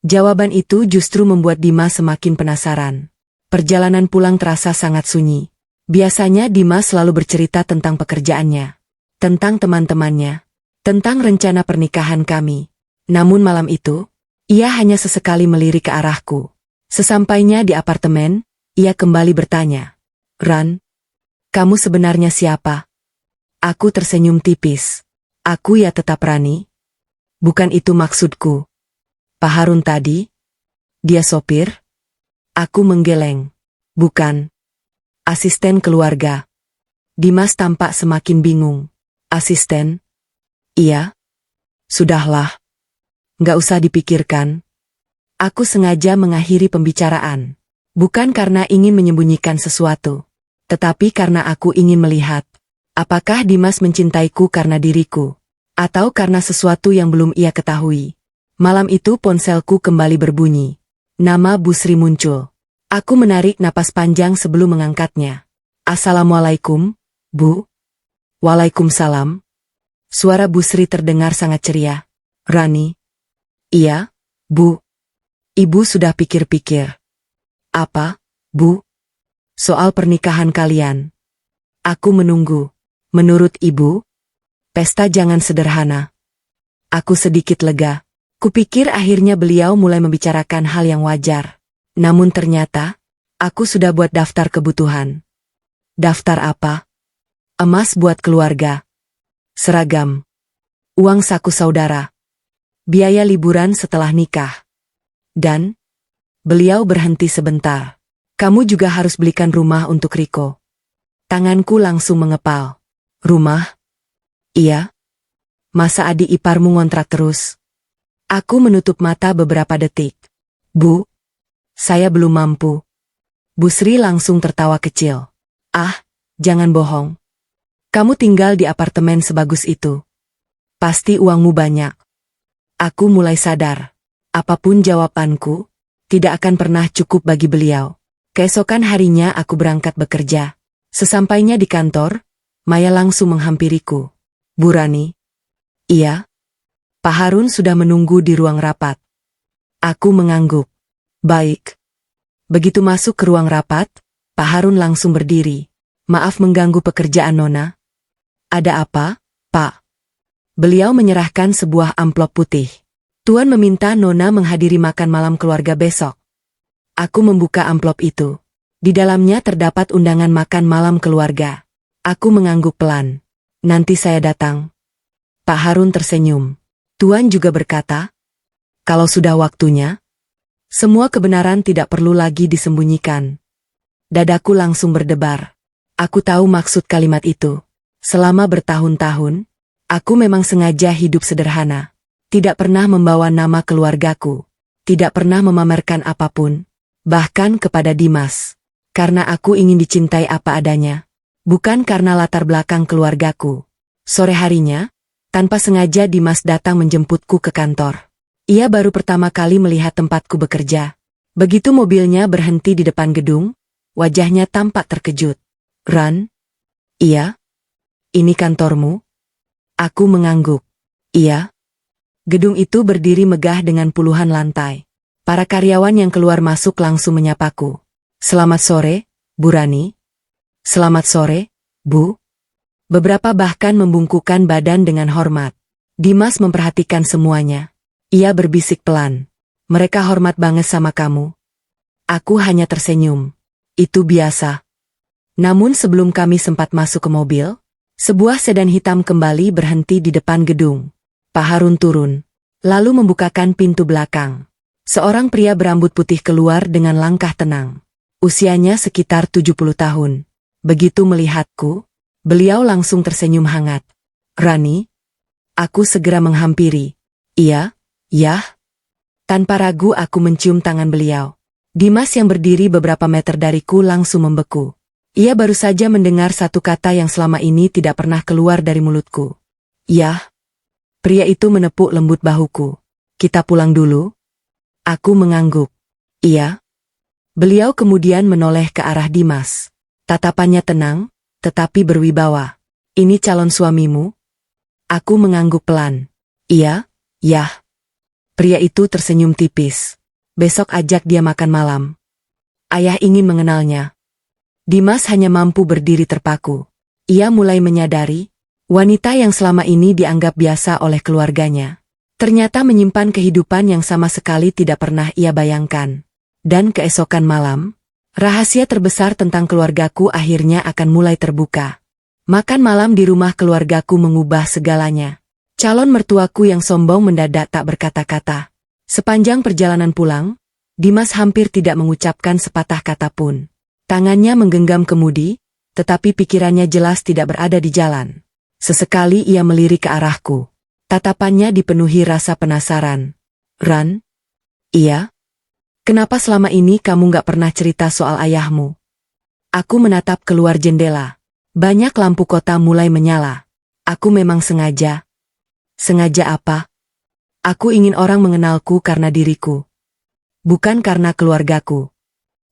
Jawaban itu justru membuat Dimas semakin penasaran. Perjalanan pulang terasa sangat sunyi. Biasanya Dimas selalu bercerita tentang pekerjaannya, tentang teman-temannya, tentang rencana pernikahan kami. Namun malam itu, ia hanya sesekali melirik ke arahku. Sesampainya di apartemen, ia kembali bertanya. Ran, kamu sebenarnya siapa? Aku tersenyum tipis. Aku ya tetap Rani. Bukan itu maksudku. Pak Harun tadi? Dia sopir? Aku menggeleng. Bukan. Asisten keluarga. Dimas tampak semakin bingung. Asisten? Iya. Sudahlah. Nggak usah dipikirkan. Aku sengaja mengakhiri pembicaraan. Bukan karena ingin menyembunyikan sesuatu, tetapi karena aku ingin melihat, apakah Dimas mencintaiku karena diriku, atau karena sesuatu yang belum ia ketahui. Malam itu ponselku kembali berbunyi. Nama Bu Sri muncul. Aku menarik napas panjang sebelum mengangkatnya. Assalamualaikum, Bu. Waalaikumsalam. Suara Bu Sri terdengar sangat ceria. Rani? Iya, Bu. Ibu sudah pikir-pikir. Apa, Bu? Soal pernikahan kalian. Aku menunggu. Menurut Ibu, pesta jangan sederhana. Aku sedikit lega. Kupikir akhirnya beliau mulai membicarakan hal yang wajar. Namun ternyata, aku sudah buat daftar kebutuhan. Daftar apa? Emas buat keluarga. Seragam. Uang saku saudara. Biaya liburan setelah nikah. Dan, beliau berhenti sebentar. Kamu juga harus belikan rumah untuk Riko. Tanganku langsung mengepal. Rumah? Iya. Masa adik iparmu ngontrak terus? Aku menutup mata beberapa detik. Bu, saya belum mampu. Bu Sri langsung tertawa kecil. Ah, jangan bohong. Kamu tinggal di apartemen sebagus itu. Pasti uangmu banyak. Aku mulai sadar. Apapun jawabanku, tidak akan pernah cukup bagi beliau. Keesokan harinya aku berangkat bekerja. Sesampainya di kantor, Maya langsung menghampiriku. Bu Rani? Iya? Pak Harun sudah menunggu di ruang rapat. Aku mengangguk. Baik. Begitu masuk ke ruang rapat, Pak Harun langsung berdiri. Maaf mengganggu pekerjaan Nona. Ada apa, Pak? Beliau menyerahkan sebuah amplop putih. Tuan meminta Nona menghadiri makan malam keluarga besok. Aku membuka amplop itu. Di dalamnya terdapat undangan makan malam keluarga. Aku mengangguk pelan. Nanti saya datang. Pak Harun tersenyum. Tuan juga berkata, kalau sudah waktunya, semua kebenaran tidak perlu lagi disembunyikan. Dadaku langsung berdebar. Aku tahu maksud kalimat itu. Selama bertahun-tahun, aku memang sengaja hidup sederhana. Tidak pernah membawa nama keluargaku. Tidak pernah memamerkan apapun. Bahkan kepada Dimas. Karena aku ingin dicintai apa adanya. Bukan karena latar belakang keluargaku. Sore harinya, tanpa sengaja Dimas datang menjemputku ke kantor. Ia baru pertama kali melihat tempatku bekerja. Begitu mobilnya berhenti di depan gedung, wajahnya tampak terkejut. Ran? Iya? Ini kantormu? Aku mengangguk. Iya. Gedung itu berdiri megah dengan puluhan lantai. Para karyawan yang keluar masuk langsung menyapaku. Selamat sore, Bu Rani. Selamat sore, Bu. Beberapa bahkan membungkukkan badan dengan hormat. Dimas memperhatikan semuanya. Ia berbisik pelan. Mereka hormat banget sama kamu. Aku hanya tersenyum. Itu biasa. Namun sebelum kami sempat masuk ke mobil, sebuah sedan hitam kembali berhenti di depan gedung. Pak Harun turun, lalu membukakan pintu belakang. Seorang pria berambut putih keluar dengan langkah tenang. Usianya sekitar 70 tahun. Begitu melihatku, beliau langsung tersenyum hangat. Rani? Aku segera menghampiri. Iya, yah. Tanpa ragu aku mencium tangan beliau. Dimas yang berdiri beberapa meter dariku langsung membeku. Ia baru saja mendengar satu kata yang selama ini tidak pernah keluar dari mulutku. Yah. Pria itu menepuk lembut bahuku. Kita pulang dulu? Aku mengangguk. Iya. Beliau kemudian menoleh ke arah Dimas. Tatapannya tenang, tetapi berwibawa. Ini calon suamimu? Aku mengangguk pelan. Iya, yah. Pria itu tersenyum tipis. Besok ajak dia makan malam. Ayah ingin mengenalnya. Dimas hanya mampu berdiri terpaku. Ia mulai menyadari, wanita yang selama ini dianggap biasa oleh keluarganya, ternyata menyimpan kehidupan yang sama sekali tidak pernah ia bayangkan. Dan keesokan malam, rahasia terbesar tentang keluargaku akhirnya akan mulai terbuka. Makan malam di rumah keluargaku mengubah segalanya. Calon mertuaku yang sombong mendadak tak berkata-kata. Sepanjang perjalanan pulang, Dimas hampir tidak mengucapkan sepatah kata pun. Tangannya menggenggam kemudi, tetapi pikirannya jelas tidak berada di jalan. Sesekali ia melirik ke arahku. Tatapannya dipenuhi rasa penasaran. Ran? Iya? Kenapa selama ini kamu gak pernah cerita soal ayahmu? Aku menatap keluar jendela. Banyak lampu kota mulai menyala. Aku memang sengaja. Sengaja apa? Aku ingin orang mengenalku karena diriku. Bukan karena keluargaku.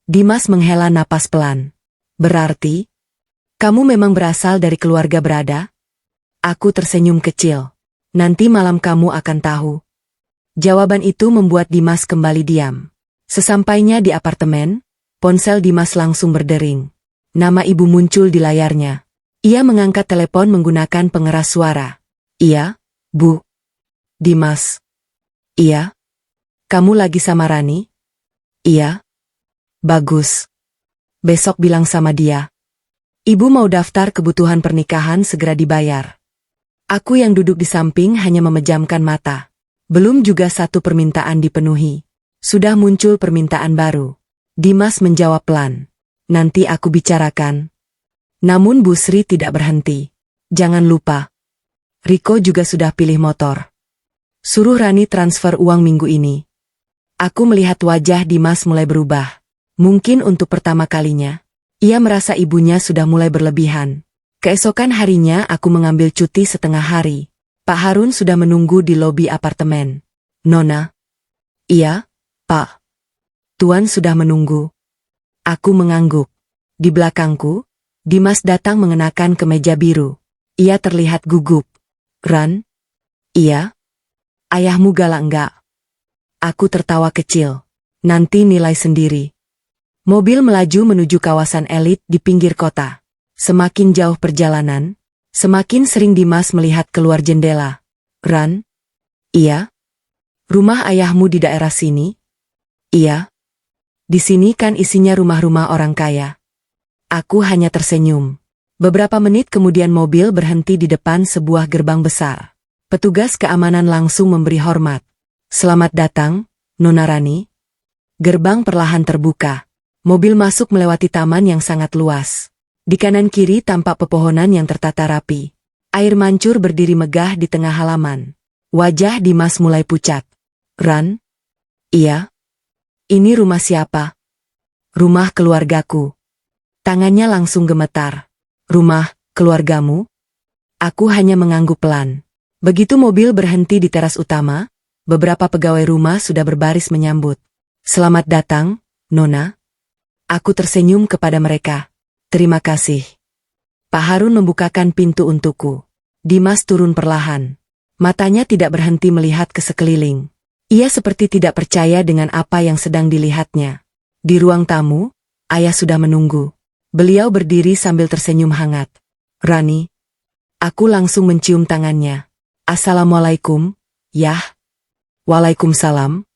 Dimas menghela napas pelan. Berarti, kamu memang berasal dari keluarga berada? Aku tersenyum kecil. Nanti malam kamu akan tahu. Jawaban itu membuat Dimas kembali diam. Sesampainya di apartemen, ponsel Dimas langsung berdering. Nama ibu muncul di layarnya. Ia mengangkat telepon menggunakan pengeras suara. Iya, Bu. Dimas. Iya. Kamu lagi sama Rani? Iya. Bagus. Besok bilang sama dia. Ibu mau daftar kebutuhan pernikahan segera dibayar. Aku yang duduk di samping hanya memejamkan mata. Belum juga satu permintaan dipenuhi. Sudah muncul permintaan baru. Dimas menjawab pelan. Nanti aku bicarakan. Namun Bu Sri tidak berhenti. Jangan lupa. Riko juga sudah pilih motor. Suruh Rani transfer uang minggu ini. Aku melihat wajah Dimas mulai berubah. Mungkin untuk pertama kalinya. Ia merasa ibunya sudah mulai berlebihan. Keesokan harinya aku mengambil cuti setengah hari. Pak Harun sudah menunggu di lobi apartemen. Nona? Iya, Pak. Tuan sudah menunggu. Aku mengangguk. Di belakangku, Dimas datang mengenakan kemeja biru. Ia terlihat gugup. Ran? Iya? Ayahmu galak enggak? Aku tertawa kecil. Nanti nilai sendiri. Mobil melaju menuju kawasan elit di pinggir kota. Semakin jauh perjalanan, semakin sering Dimas melihat keluar jendela. Ran? Iya? Rumah ayahmu di daerah sini? Iya. Di sini kan isinya rumah-rumah orang kaya. Aku hanya tersenyum. Beberapa menit kemudian mobil berhenti di depan sebuah gerbang besar. Petugas keamanan langsung memberi hormat. Selamat datang, Nona Rani. Gerbang perlahan terbuka. Mobil masuk melewati taman yang sangat luas. Di kanan kiri tampak pepohonan yang tertata rapi. Air mancur berdiri megah di tengah halaman. Wajah Dimas mulai pucat. Ran? Iya? Ini rumah siapa? Rumah keluargaku. Tangannya langsung gemetar. Rumah keluargamu? Aku hanya mengangguk pelan. Begitu mobil berhenti di teras utama, beberapa pegawai rumah sudah berbaris menyambut. Selamat datang, Nona. Aku tersenyum kepada mereka. Terima kasih. Pak Harun membukakan pintu untukku. Dimas turun perlahan. Matanya tidak berhenti melihat ke sekeliling. Ia seperti tidak percaya dengan apa yang sedang dilihatnya. Di ruang tamu, ayah sudah menunggu. Beliau berdiri sambil tersenyum hangat. Rani. Aku langsung mencium tangannya. Assalamualaikum, Yah. Waalaikumsalam.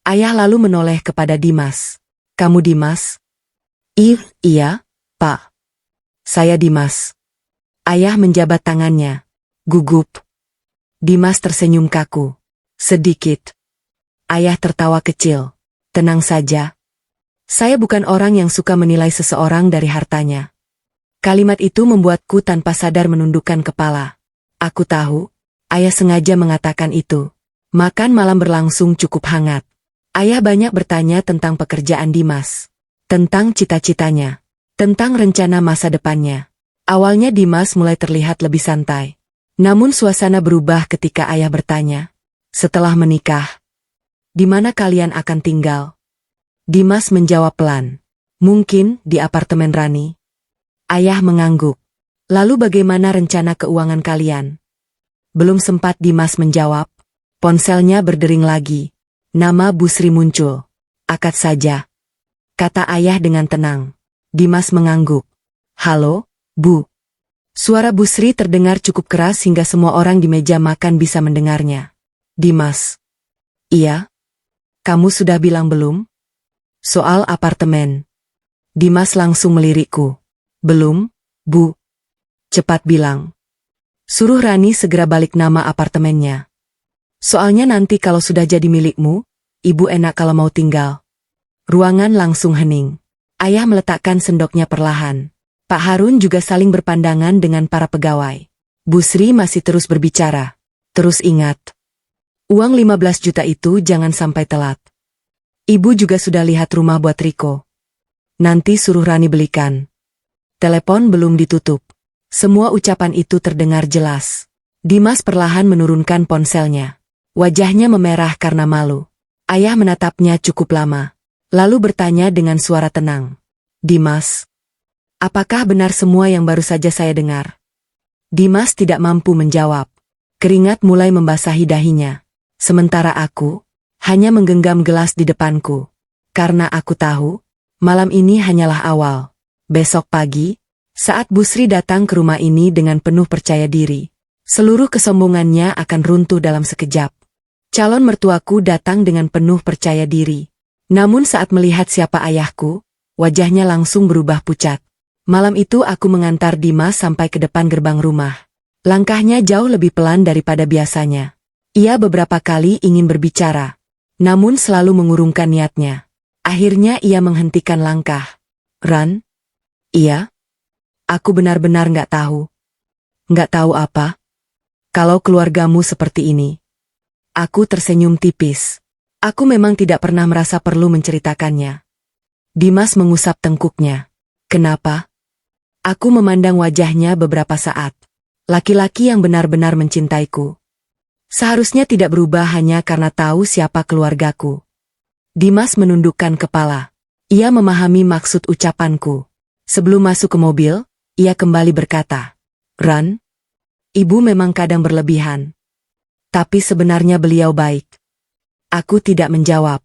Ayah lalu menoleh kepada Dimas. Kamu Dimas? Iya. Pak. Saya Dimas. Ayah menjabat tangannya. Gugup. Dimas tersenyum kaku. Sedikit. Ayah tertawa kecil. Tenang saja. Saya bukan orang yang suka menilai seseorang dari hartanya. Kalimat itu membuatku tanpa sadar menundukkan kepala. Aku tahu, ayah sengaja mengatakan itu. Makan malam berlangsung cukup hangat. Ayah banyak bertanya tentang pekerjaan Dimas. Tentang cita-citanya. Tentang rencana masa depannya. Awalnya Dimas mulai terlihat lebih santai. Namun suasana berubah ketika ayah bertanya. Setelah menikah, di mana kalian akan tinggal? Dimas menjawab pelan. Mungkin di apartemen Rani. Ayah mengangguk. Lalu bagaimana rencana keuangan kalian? Belum sempat Dimas menjawab. Ponselnya berdering lagi. Nama Bu Sri muncul. Akad saja. Kata ayah dengan tenang. Dimas mengangguk. Halo, Bu. Suara Bu Sri terdengar cukup keras hingga semua orang di meja makan bisa mendengarnya. Dimas. Iya? Kamu sudah bilang belum? Soal apartemen. Dimas langsung melirikku. Belum, Bu. Cepat bilang. Suruh Rani segera balik nama apartemennya. Soalnya nanti kalau sudah jadi milikmu, Ibu enak kalau mau tinggal. Ruangan langsung hening. Ayah meletakkan sendoknya perlahan. Pak Harun juga saling berpandangan dengan para pegawai. Bu Sri masih terus berbicara. Terus ingat. Uang 15 juta itu jangan sampai telat. Ibu juga sudah lihat rumah buat Riko. Nanti suruh Rani belikan. Telepon belum ditutup. Semua ucapan itu terdengar jelas. Dimas perlahan menurunkan ponselnya. Wajahnya memerah karena malu. Ayah menatapnya cukup lama. Lalu bertanya dengan suara tenang. Dimas, apakah benar semua yang baru saja saya dengar? Dimas tidak mampu menjawab. Keringat mulai membasahi dahinya. Sementara aku hanya menggenggam gelas di depanku. Karena aku tahu, malam ini hanyalah awal. Besok pagi, saat Busri datang ke rumah ini dengan penuh percaya diri, seluruh kesombongannya akan runtuh dalam sekejap. Calon mertuaku datang dengan penuh percaya diri. Namun saat melihat siapa ayahku, wajahnya langsung berubah pucat. Malam itu aku mengantar Dimas sampai ke depan gerbang rumah. Langkahnya jauh lebih pelan daripada biasanya. Ia beberapa kali ingin berbicara, namun selalu mengurungkan niatnya. Akhirnya ia menghentikan langkah. Ran? Iya? Aku benar-benar nggak tahu. Nggak tahu apa? Kalau keluargamu seperti ini. Aku tersenyum tipis. Aku memang tidak pernah merasa perlu menceritakannya. Dimas mengusap tengkuknya. Kenapa? Aku memandang wajahnya beberapa saat. Laki-laki yang benar-benar mencintaiku. Seharusnya tidak berubah hanya karena tahu siapa keluargaku. Dimas menundukkan kepala. Ia memahami maksud ucapanku. Sebelum masuk ke mobil, ia kembali berkata, Ran, ibu memang kadang berlebihan. Tapi sebenarnya beliau baik. Aku tidak menjawab.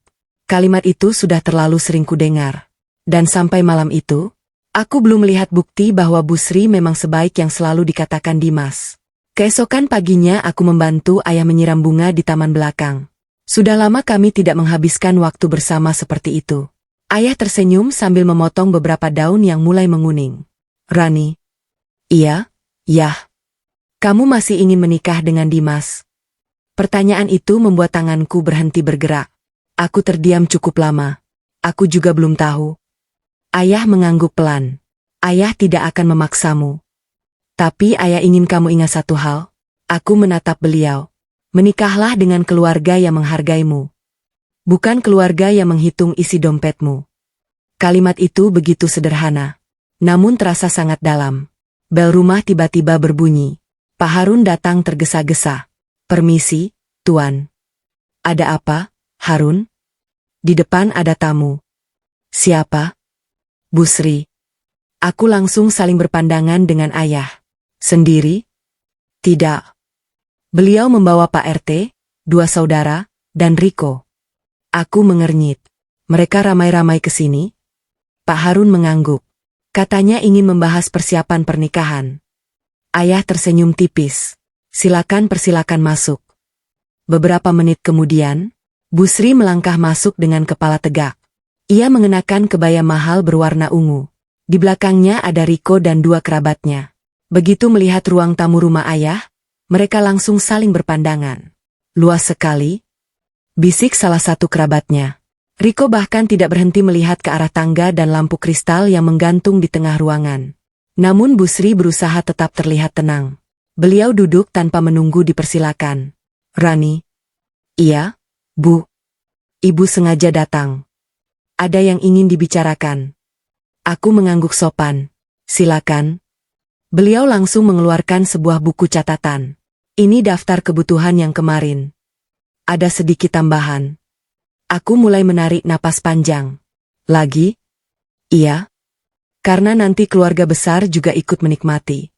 Kalimat itu sudah terlalu sering kudengar. Dan sampai malam itu, aku belum melihat bukti bahwa Busri memang sebaik yang selalu dikatakan Dimas. Keesokan paginya aku membantu ayah menyiram bunga di taman belakang. Sudah lama kami tidak menghabiskan waktu bersama seperti itu. Ayah tersenyum sambil memotong beberapa daun yang mulai menguning. Rani. Iya, yah. Kamu masih ingin menikah dengan Dimas? Pertanyaan itu membuat tanganku berhenti bergerak. Aku terdiam cukup lama. Aku juga belum tahu. Ayah mengangguk pelan. Ayah tidak akan memaksamu. Tapi ayah ingin kamu ingat satu hal. Aku menatap beliau. Menikahlah dengan keluarga yang menghargaimu. Bukan keluarga yang menghitung isi dompetmu. Kalimat itu begitu sederhana. Namun terasa sangat dalam. Bel rumah tiba-tiba berbunyi. Pak Harun datang tergesa-gesa. Permisi, Tuan. Ada apa, Harun? Di depan ada tamu. Siapa? Busri. Aku langsung saling berpandangan dengan ayah. Sendiri? Tidak. Beliau membawa Pak RT, 2 saudara, dan Riko. Aku mengernyit. Mereka ramai-ramai ke sini? Pak Harun mengangguk. Katanya ingin membahas persiapan pernikahan. Ayah tersenyum tipis. Persilakan masuk. Beberapa menit kemudian, Busri melangkah masuk dengan kepala tegak. Ia mengenakan kebaya mahal berwarna ungu. Di belakangnya ada Riko dan 2 kerabatnya. Begitu melihat ruang tamu rumah ayah, mereka langsung saling berpandangan. Luas sekali, bisik salah satu kerabatnya. Riko bahkan tidak berhenti melihat ke arah tangga dan lampu kristal yang menggantung di tengah ruangan. Namun Busri berusaha tetap terlihat tenang. Beliau duduk tanpa menunggu dipersilakan. Rani. Iya, Bu. Ibu sengaja datang. Ada yang ingin dibicarakan. Aku mengangguk sopan. Silakan. Beliau langsung mengeluarkan sebuah buku catatan. Ini daftar kebutuhan yang kemarin. Ada sedikit tambahan. Aku mulai menarik napas panjang. Lagi? Iya. Karena nanti keluarga besar juga ikut menikmati.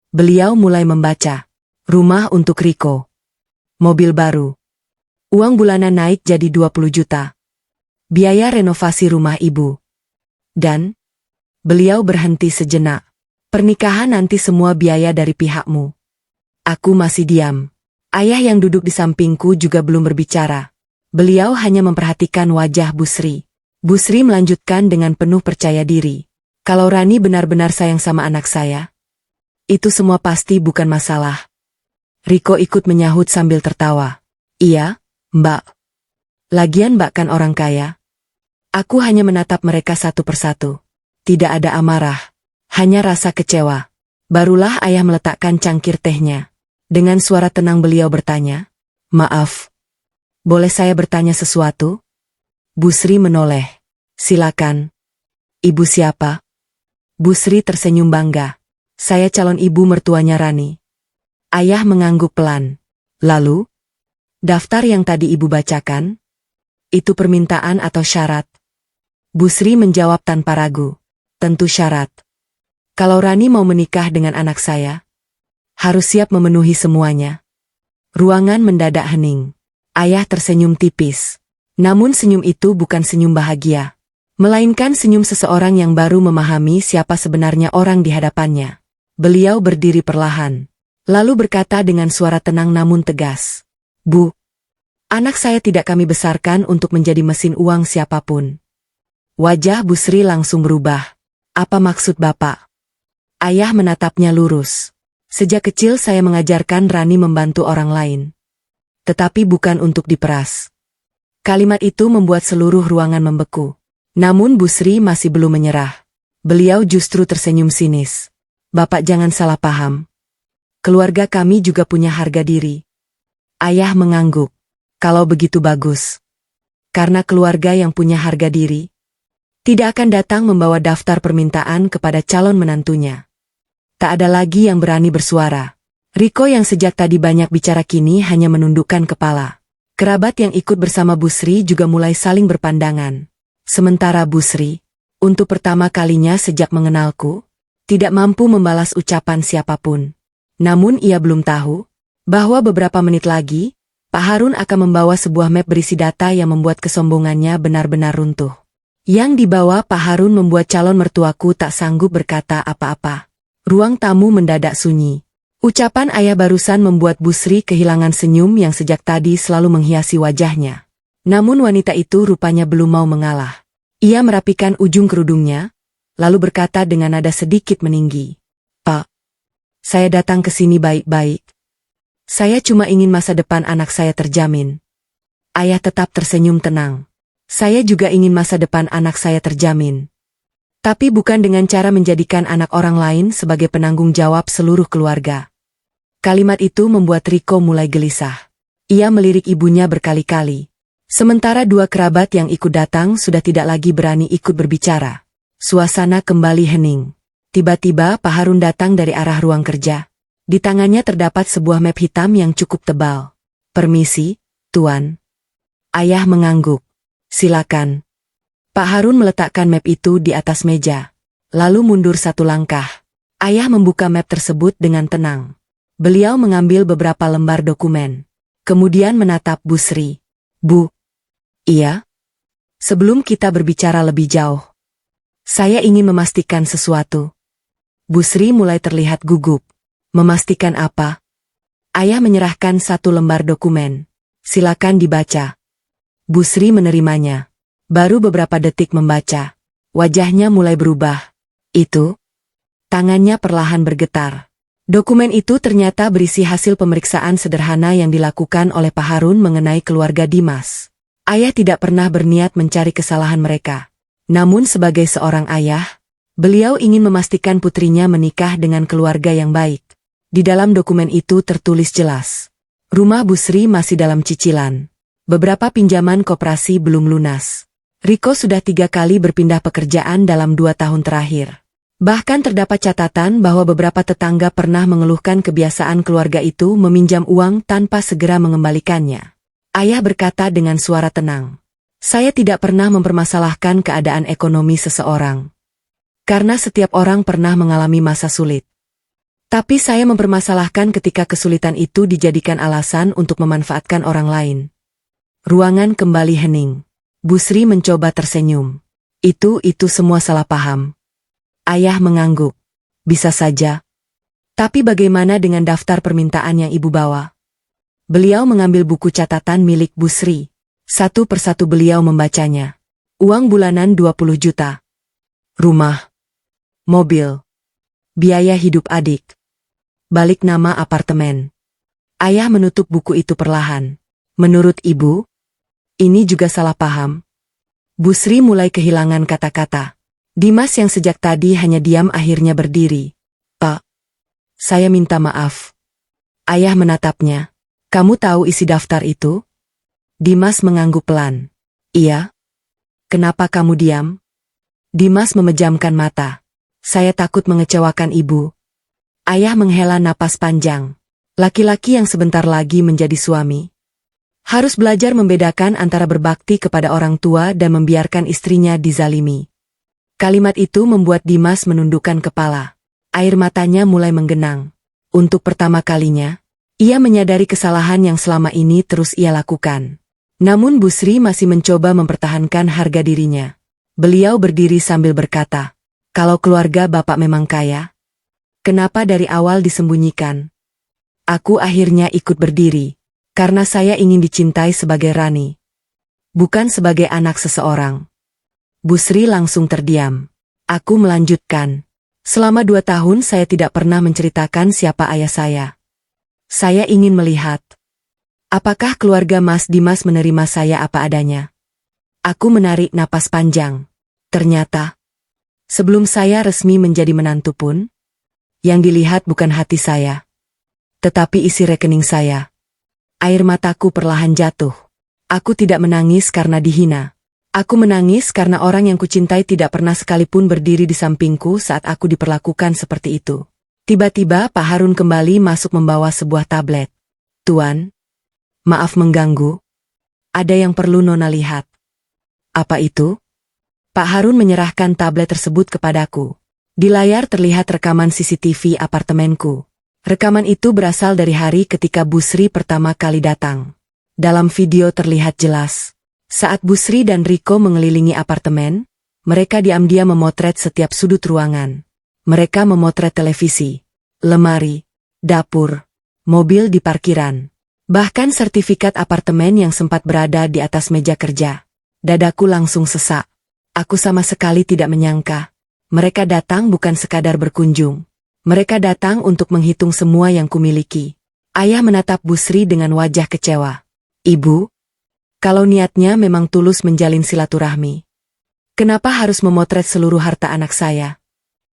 Beliau mulai membaca. Rumah untuk Riko. Mobil baru. Uang bulanan naik jadi 20 juta. Biaya renovasi rumah ibu. Dan, beliau berhenti sejenak. Pernikahan nanti semua biaya dari pihakmu. Aku masih diam. Ayah yang duduk di sampingku juga belum berbicara. Beliau hanya memperhatikan wajah Busri. Busri melanjutkan dengan penuh percaya diri. Kalau Rani benar-benar sayang sama anak saya, itu semua pasti bukan masalah. Riko ikut menyahut sambil tertawa. Iya, Mbak. Lagian Mbak kan orang kaya. Aku hanya menatap mereka satu persatu. Tidak ada amarah, hanya rasa kecewa. Barulah ayah meletakkan cangkir tehnya. Dengan suara tenang beliau bertanya, Maaf, boleh saya bertanya sesuatu? Busri menoleh. Silakan. Ibu siapa? Busri tersenyum bangga. Saya calon ibu mertuanya Rani. Ayah mengangguk pelan. Lalu, daftar yang tadi ibu bacakan? Itu permintaan atau syarat? Busri menjawab tanpa ragu. Tentu syarat. Kalau Rani mau menikah dengan anak saya, Harus siap memenuhi semuanya. Ruangan mendadak hening. Ayah tersenyum tipis. Namun senyum itu bukan senyum bahagia, melainkan senyum seseorang yang baru memahami siapa sebenarnya orang di hadapannya. Beliau berdiri perlahan, lalu berkata dengan suara tenang namun tegas, "Bu, anak saya tidak kami besarkan untuk menjadi mesin uang siapapun." Wajah Bu Sri langsung berubah. "Apa maksud Bapak?" Ayah menatapnya lurus. "Sejak kecil saya mengajarkan Rani membantu orang lain. Tetapi bukan untuk diperas." Kalimat itu membuat seluruh ruangan membeku. Namun Bu Sri masih belum menyerah. Beliau justru tersenyum sinis. "Bapak jangan salah paham. Keluarga kami juga punya harga diri." Ayah mengangguk. "Kalau begitu bagus. Karena keluarga yang punya harga diri tidak akan datang membawa daftar permintaan kepada calon menantunya." Tak ada lagi yang berani bersuara. Riko yang sejak tadi banyak bicara kini hanya menundukkan kepala. Kerabat yang ikut bersama Bu Sri juga mulai saling berpandangan. Sementara Bu Sri, untuk pertama kalinya sejak mengenalku, tidak mampu membalas ucapan siapapun. Namun ia belum tahu bahwa beberapa menit lagi, Pak Harun akan membawa sebuah map berisi data yang membuat kesombongannya benar-benar runtuh. Yang dibawa Pak Harun membuat calon mertuaku tak sanggup berkata apa-apa. Ruang tamu mendadak sunyi. Ucapan ayah barusan membuat Bu Sri kehilangan senyum yang sejak tadi selalu menghiasi wajahnya. Namun wanita itu rupanya belum mau mengalah. Ia merapikan ujung kerudungnya, lalu berkata dengan nada sedikit meninggi, "Pak, saya datang ke sini baik-baik. Saya cuma ingin masa depan anak saya terjamin." Ayah tetap tersenyum tenang. "Saya juga ingin masa depan anak saya terjamin. Tapi bukan dengan cara menjadikan anak orang lain sebagai penanggung jawab seluruh keluarga." Kalimat itu membuat Riko mulai gelisah. Ia melirik ibunya berkali-kali. Sementara dua kerabat yang ikut datang sudah tidak lagi berani ikut berbicara. Suasana kembali hening. Tiba-tiba Pak Harun datang dari arah ruang kerja. Di tangannya terdapat sebuah map hitam yang cukup tebal. "Permisi, Tuan." Ayah mengangguk. "Silakan." Pak Harun meletakkan map itu di atas meja. Lalu mundur satu langkah. Ayah membuka map tersebut dengan tenang. Beliau mengambil beberapa lembar dokumen. Kemudian menatap Bu Sri. "Bu." "Iya?" "Sebelum kita berbicara lebih jauh, saya ingin memastikan sesuatu." Bu Sri mulai terlihat gugup. "Memastikan apa?" Ayah menyerahkan satu lembar dokumen. "Silakan dibaca." Bu Sri menerimanya. Baru beberapa detik membaca, wajahnya mulai berubah. "Itu?" Tangannya perlahan bergetar. Dokumen itu ternyata berisi hasil pemeriksaan sederhana yang dilakukan oleh Pak Harun mengenai keluarga Dimas. Ayah tidak pernah berniat mencari kesalahan mereka. Namun sebagai seorang ayah, beliau ingin memastikan putrinya menikah dengan keluarga yang baik. Di dalam dokumen itu tertulis jelas, rumah Bu Sri masih dalam cicilan. Beberapa pinjaman koperasi belum lunas. Riko sudah 3 kali berpindah pekerjaan dalam 2 tahun terakhir. Bahkan terdapat catatan bahwa beberapa tetangga pernah mengeluhkan kebiasaan keluarga itu meminjam uang tanpa segera mengembalikannya. Ayah berkata dengan suara tenang, "Saya tidak pernah mempermasalahkan keadaan ekonomi seseorang. Karena setiap orang pernah mengalami masa sulit. Tapi saya mempermasalahkan ketika kesulitan itu dijadikan alasan untuk memanfaatkan orang lain." Ruangan kembali hening. Bu Sri mencoba tersenyum. Itu semua salah paham." Ayah mengangguk. "Bisa saja. Tapi bagaimana dengan daftar permintaan yang ibu bawa?" Beliau mengambil buku catatan milik Bu Sri. Satu persatu beliau membacanya. Uang bulanan 20 juta. Rumah. Mobil. Biaya hidup adik. Balik nama apartemen. Ayah menutup buku itu perlahan. "Menurut ibu, ini juga salah paham?" Bu Sri mulai kehilangan kata-kata. Dimas yang sejak tadi hanya diam akhirnya berdiri. "Pak, saya minta maaf." Ayah menatapnya. "Kamu tahu isi daftar itu?" Dimas mengangguk pelan. "Iya." "Kenapa kamu diam?" Dimas memejamkan mata. "Saya takut mengecewakan ibu." Ayah menghela napas panjang. Laki-laki yang sebentar lagi menjadi suami harus belajar membedakan antara berbakti kepada orang tua dan membiarkan istrinya dizalimi. Kalimat itu membuat Dimas menundukkan kepala. Air matanya mulai menggenang. Untuk pertama kalinya, ia menyadari kesalahan yang selama ini terus ia lakukan. Namun Bu Sri masih mencoba mempertahankan harga dirinya. Beliau berdiri sambil berkata, "Kalau keluarga Bapak memang kaya, kenapa dari awal disembunyikan?" Aku akhirnya ikut berdiri, karena saya ingin dicintai sebagai Rani, bukan sebagai anak seseorang. Bu Sri langsung terdiam. Aku melanjutkan, "Selama 2 tahun saya tidak pernah menceritakan siapa ayah saya. Saya ingin melihat, apakah keluarga Mas Dimas menerima saya apa adanya." Aku menarik napas panjang. Ternyata, sebelum saya resmi menjadi menantu pun, yang dilihat bukan hati saya, tetapi isi rekening saya. Air mataku perlahan jatuh. Aku tidak menangis karena dihina. Aku menangis karena orang yang kucintai tidak pernah sekalipun berdiri di sampingku saat aku diperlakukan seperti itu. Tiba-tiba Pak Harun kembali masuk membawa sebuah tablet. "Tuan, maaf mengganggu. Ada yang perlu Nona lihat." "Apa itu?" Pak Harun menyerahkan tablet tersebut kepadaku. Di layar terlihat rekaman CCTV apartemenku. Rekaman itu berasal dari hari ketika Bu Sri pertama kali datang. Dalam video terlihat jelas, saat Bu Sri dan Riko mengelilingi apartemen, mereka diam-diam memotret setiap sudut ruangan. Mereka memotret televisi, lemari, dapur, mobil di parkiran, bahkan sertifikat apartemen yang sempat berada di atas meja kerja. Dadaku langsung sesak. Aku sama sekali tidak menyangka. Mereka datang bukan sekadar berkunjung. Mereka datang untuk menghitung semua yang kumiliki. Ayah menatap Bu Sri dengan wajah kecewa. "Ibu, kalau niatnya memang tulus menjalin silaturahmi, kenapa harus memotret seluruh harta anak saya?"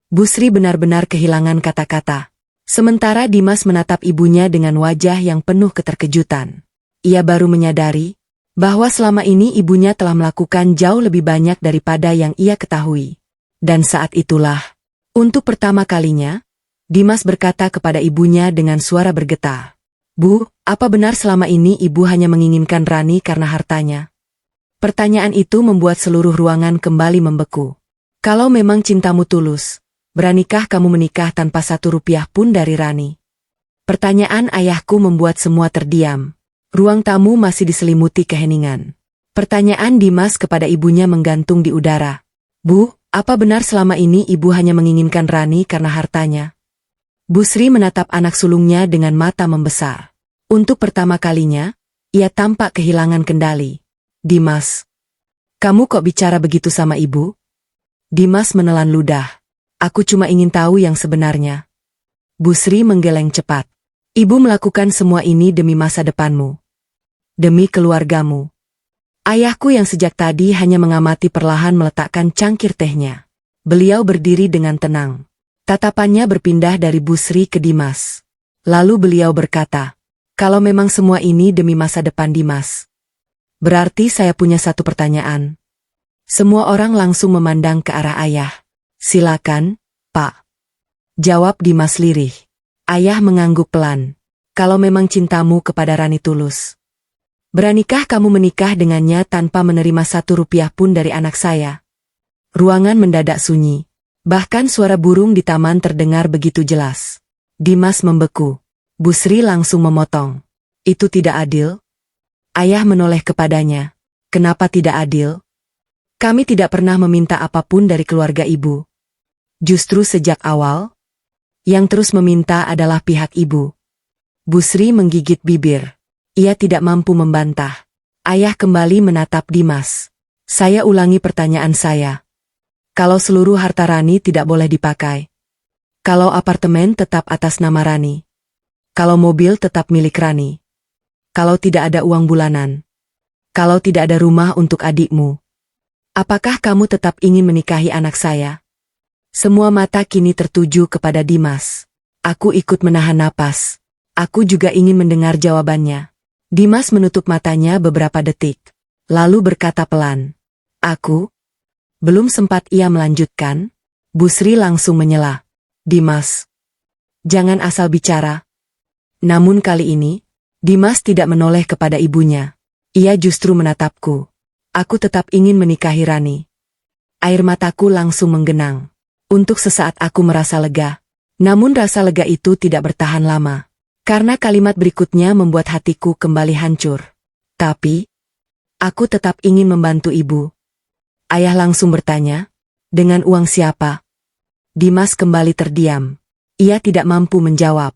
Bu Sri benar-benar kehilangan kata-kata. Sementara Dimas menatap ibunya dengan wajah yang penuh keterkejutan. Ia baru menyadari bahwa selama ini ibunya telah melakukan jauh lebih banyak daripada yang ia ketahui. Dan saat itulah, untuk pertama kalinya, Dimas berkata kepada ibunya dengan suara bergetar, "Bu, apa benar selama ini ibu hanya menginginkan Rani karena hartanya?" Pertanyaan itu membuat seluruh ruangan kembali membeku. "Kalau memang cintamu tulus, beranikah kamu menikah tanpa 1 rupiah pun dari Rani?" Pertanyaan ayahku membuat semua terdiam. Ruang tamu masih diselimuti keheningan. Pertanyaan Dimas kepada ibunya menggantung di udara. "Bu, apa benar selama ini ibu hanya menginginkan Rani karena hartanya?" Bu Sri menatap anak sulungnya dengan mata membesar. Untuk pertama kalinya, ia tampak kehilangan kendali. "Dimas, kamu kok bicara begitu sama ibu?" Dimas menelan ludah. "Aku cuma ingin tahu yang sebenarnya." Bu Sri menggeleng cepat. "Ibu melakukan semua ini demi masa depanmu. Demi keluargamu." Ayahku yang sejak tadi hanya mengamati perlahan meletakkan cangkir tehnya. Beliau berdiri dengan tenang. Tatapannya berpindah dari Bu Sri ke Dimas. Lalu beliau berkata, "Kalau memang semua ini demi masa depan Dimas, berarti saya punya satu pertanyaan." Semua orang langsung memandang ke arah ayah. "Silakan, Pak," jawab Dimas lirih. Ayah mengangguk pelan. "Kalau memang cintamu kepada Rani tulus, beranikah kamu menikah dengannya tanpa menerima 1 rupiah pun dari anak saya?" Ruangan mendadak sunyi. Bahkan suara burung di taman terdengar begitu jelas. Dimas membeku. Bu Sri langsung memotong. "Itu tidak adil." Ayah menoleh kepadanya. "Kenapa tidak adil? Kami tidak pernah meminta apapun dari keluarga ibu. Justru sejak awal, yang terus meminta adalah pihak ibu." Bu Sri menggigit bibir. Ia tidak mampu membantah. Ayah kembali menatap Dimas. "Saya ulangi pertanyaan saya. Kalau seluruh harta Rani tidak boleh dipakai, kalau apartemen tetap atas nama Rani, kalau mobil tetap milik Rani, kalau tidak ada uang bulanan, kalau tidak ada rumah untuk adikmu, apakah kamu tetap ingin menikahi anak saya?" Semua mata kini tertuju kepada Dimas. Aku ikut menahan napas. Aku juga ingin mendengar jawabannya. Dimas menutup matanya beberapa detik, lalu berkata pelan, "Aku..." Belum sempat ia melanjutkan, Bu Sri langsung menyela. "Dimas, jangan asal bicara." Namun kali ini, Dimas tidak menoleh kepada ibunya. Ia justru menatapku. Aku tetap ingin menikahi Rani. Air mataku langsung menggenang. Untuk sesaat aku merasa lega. Namun rasa lega itu tidak bertahan lama. Karena kalimat berikutnya membuat hatiku kembali hancur. Tapi, aku tetap ingin membantu ibu. Ayah langsung bertanya, dengan uang siapa? Dimas kembali terdiam. Ia tidak mampu menjawab.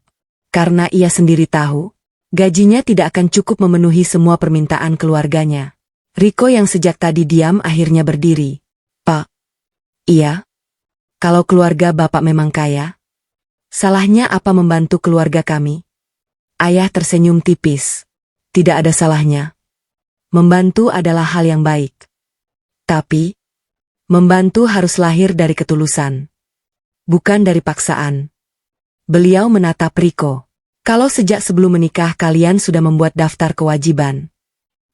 Karena ia sendiri tahu, gajinya tidak akan cukup memenuhi semua permintaan keluarganya. Riko yang sejak tadi diam akhirnya berdiri. Pak. Iya? Kalau keluarga Bapak memang kaya? Salahnya apa membantu keluarga kami? Ayah tersenyum tipis. Tidak ada salahnya. Membantu adalah hal yang baik. Tapi, membantu harus lahir dari ketulusan. Bukan dari paksaan. Beliau menatap Riko. Kalau sejak sebelum menikah kalian sudah membuat daftar kewajiban.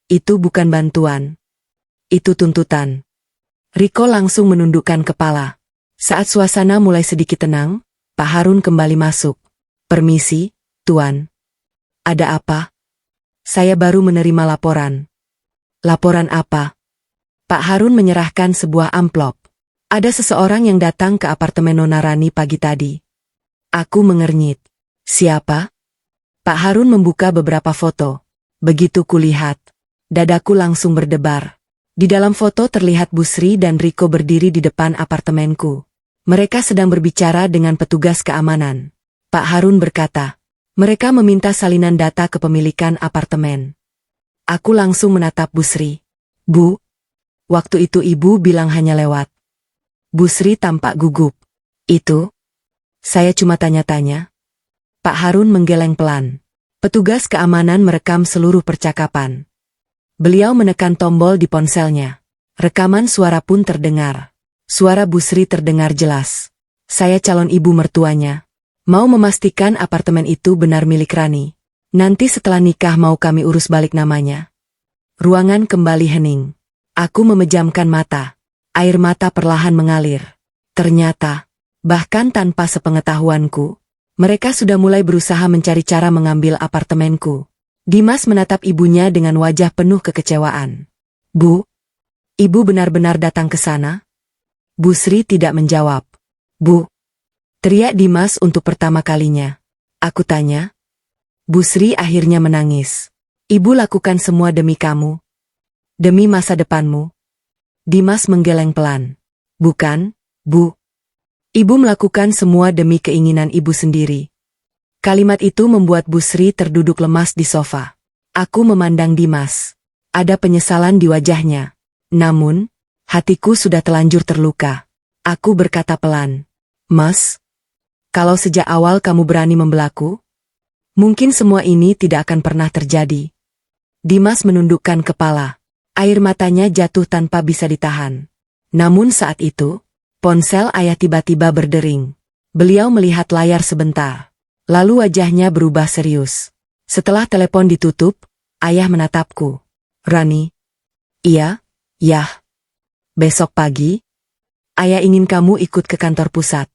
Itu bukan bantuan. Itu tuntutan. Riko langsung menundukkan kepala. Saat suasana mulai sedikit tenang, Pak Harun kembali masuk. Permisi, Tuan. Ada apa? Saya baru menerima laporan. Laporan apa? Pak Harun menyerahkan sebuah amplop. Ada seseorang yang datang ke apartemen Nona Rani pagi tadi. Aku mengernyit. Siapa? Pak Harun membuka beberapa foto. Begitu kulihat, dadaku langsung berdebar. Di dalam foto terlihat Bu Sri dan Riko berdiri di depan apartemenku. Mereka sedang berbicara dengan petugas keamanan. Pak Harun berkata, mereka meminta salinan data kepemilikan apartemen. Aku langsung menatap Bu Sri. Bu, waktu itu ibu bilang hanya lewat. Bu Sri tampak gugup. Itu? Saya cuma tanya-tanya. Pak Harun menggeleng pelan. Petugas keamanan merekam seluruh percakapan. Beliau menekan tombol di ponselnya. Rekaman suara pun terdengar. Suara Bu Sri terdengar jelas. Saya calon ibu mertuanya. Mau memastikan apartemen itu benar milik Rani. Nanti setelah nikah mau kami urus balik namanya. Ruangan kembali hening. Aku memejamkan mata. Air mata perlahan mengalir. Ternyata, bahkan tanpa sepengetahuanku, mereka sudah mulai berusaha mencari cara mengambil apartemenku. Dimas menatap ibunya dengan wajah penuh kekecewaan. Bu, ibu benar-benar datang ke sana? Bu Sri tidak menjawab. Bu, teriak Dimas untuk pertama kalinya. Aku tanya. Bu Sri akhirnya menangis. Ibu lakukan semua demi kamu. Demi masa depanmu. Dimas menggeleng pelan. Bukan, Bu. Ibu melakukan semua demi keinginan ibu sendiri. Kalimat itu membuat Bu Sri terduduk lemas di sofa. Aku memandang Dimas. Ada penyesalan di wajahnya. Namun, hatiku sudah telanjur terluka. Aku berkata pelan. Mas, kalau sejak awal kamu berani membelaku, mungkin semua ini tidak akan pernah terjadi. Dimas menundukkan kepala. Air matanya jatuh tanpa bisa ditahan. Namun saat itu, ponsel ayah tiba-tiba berdering. Beliau melihat layar sebentar. Lalu wajahnya berubah serius. Setelah telepon ditutup, ayah menatapku. Rani? Iya, yah. Besok pagi, ayah ingin kamu ikut ke kantor pusat.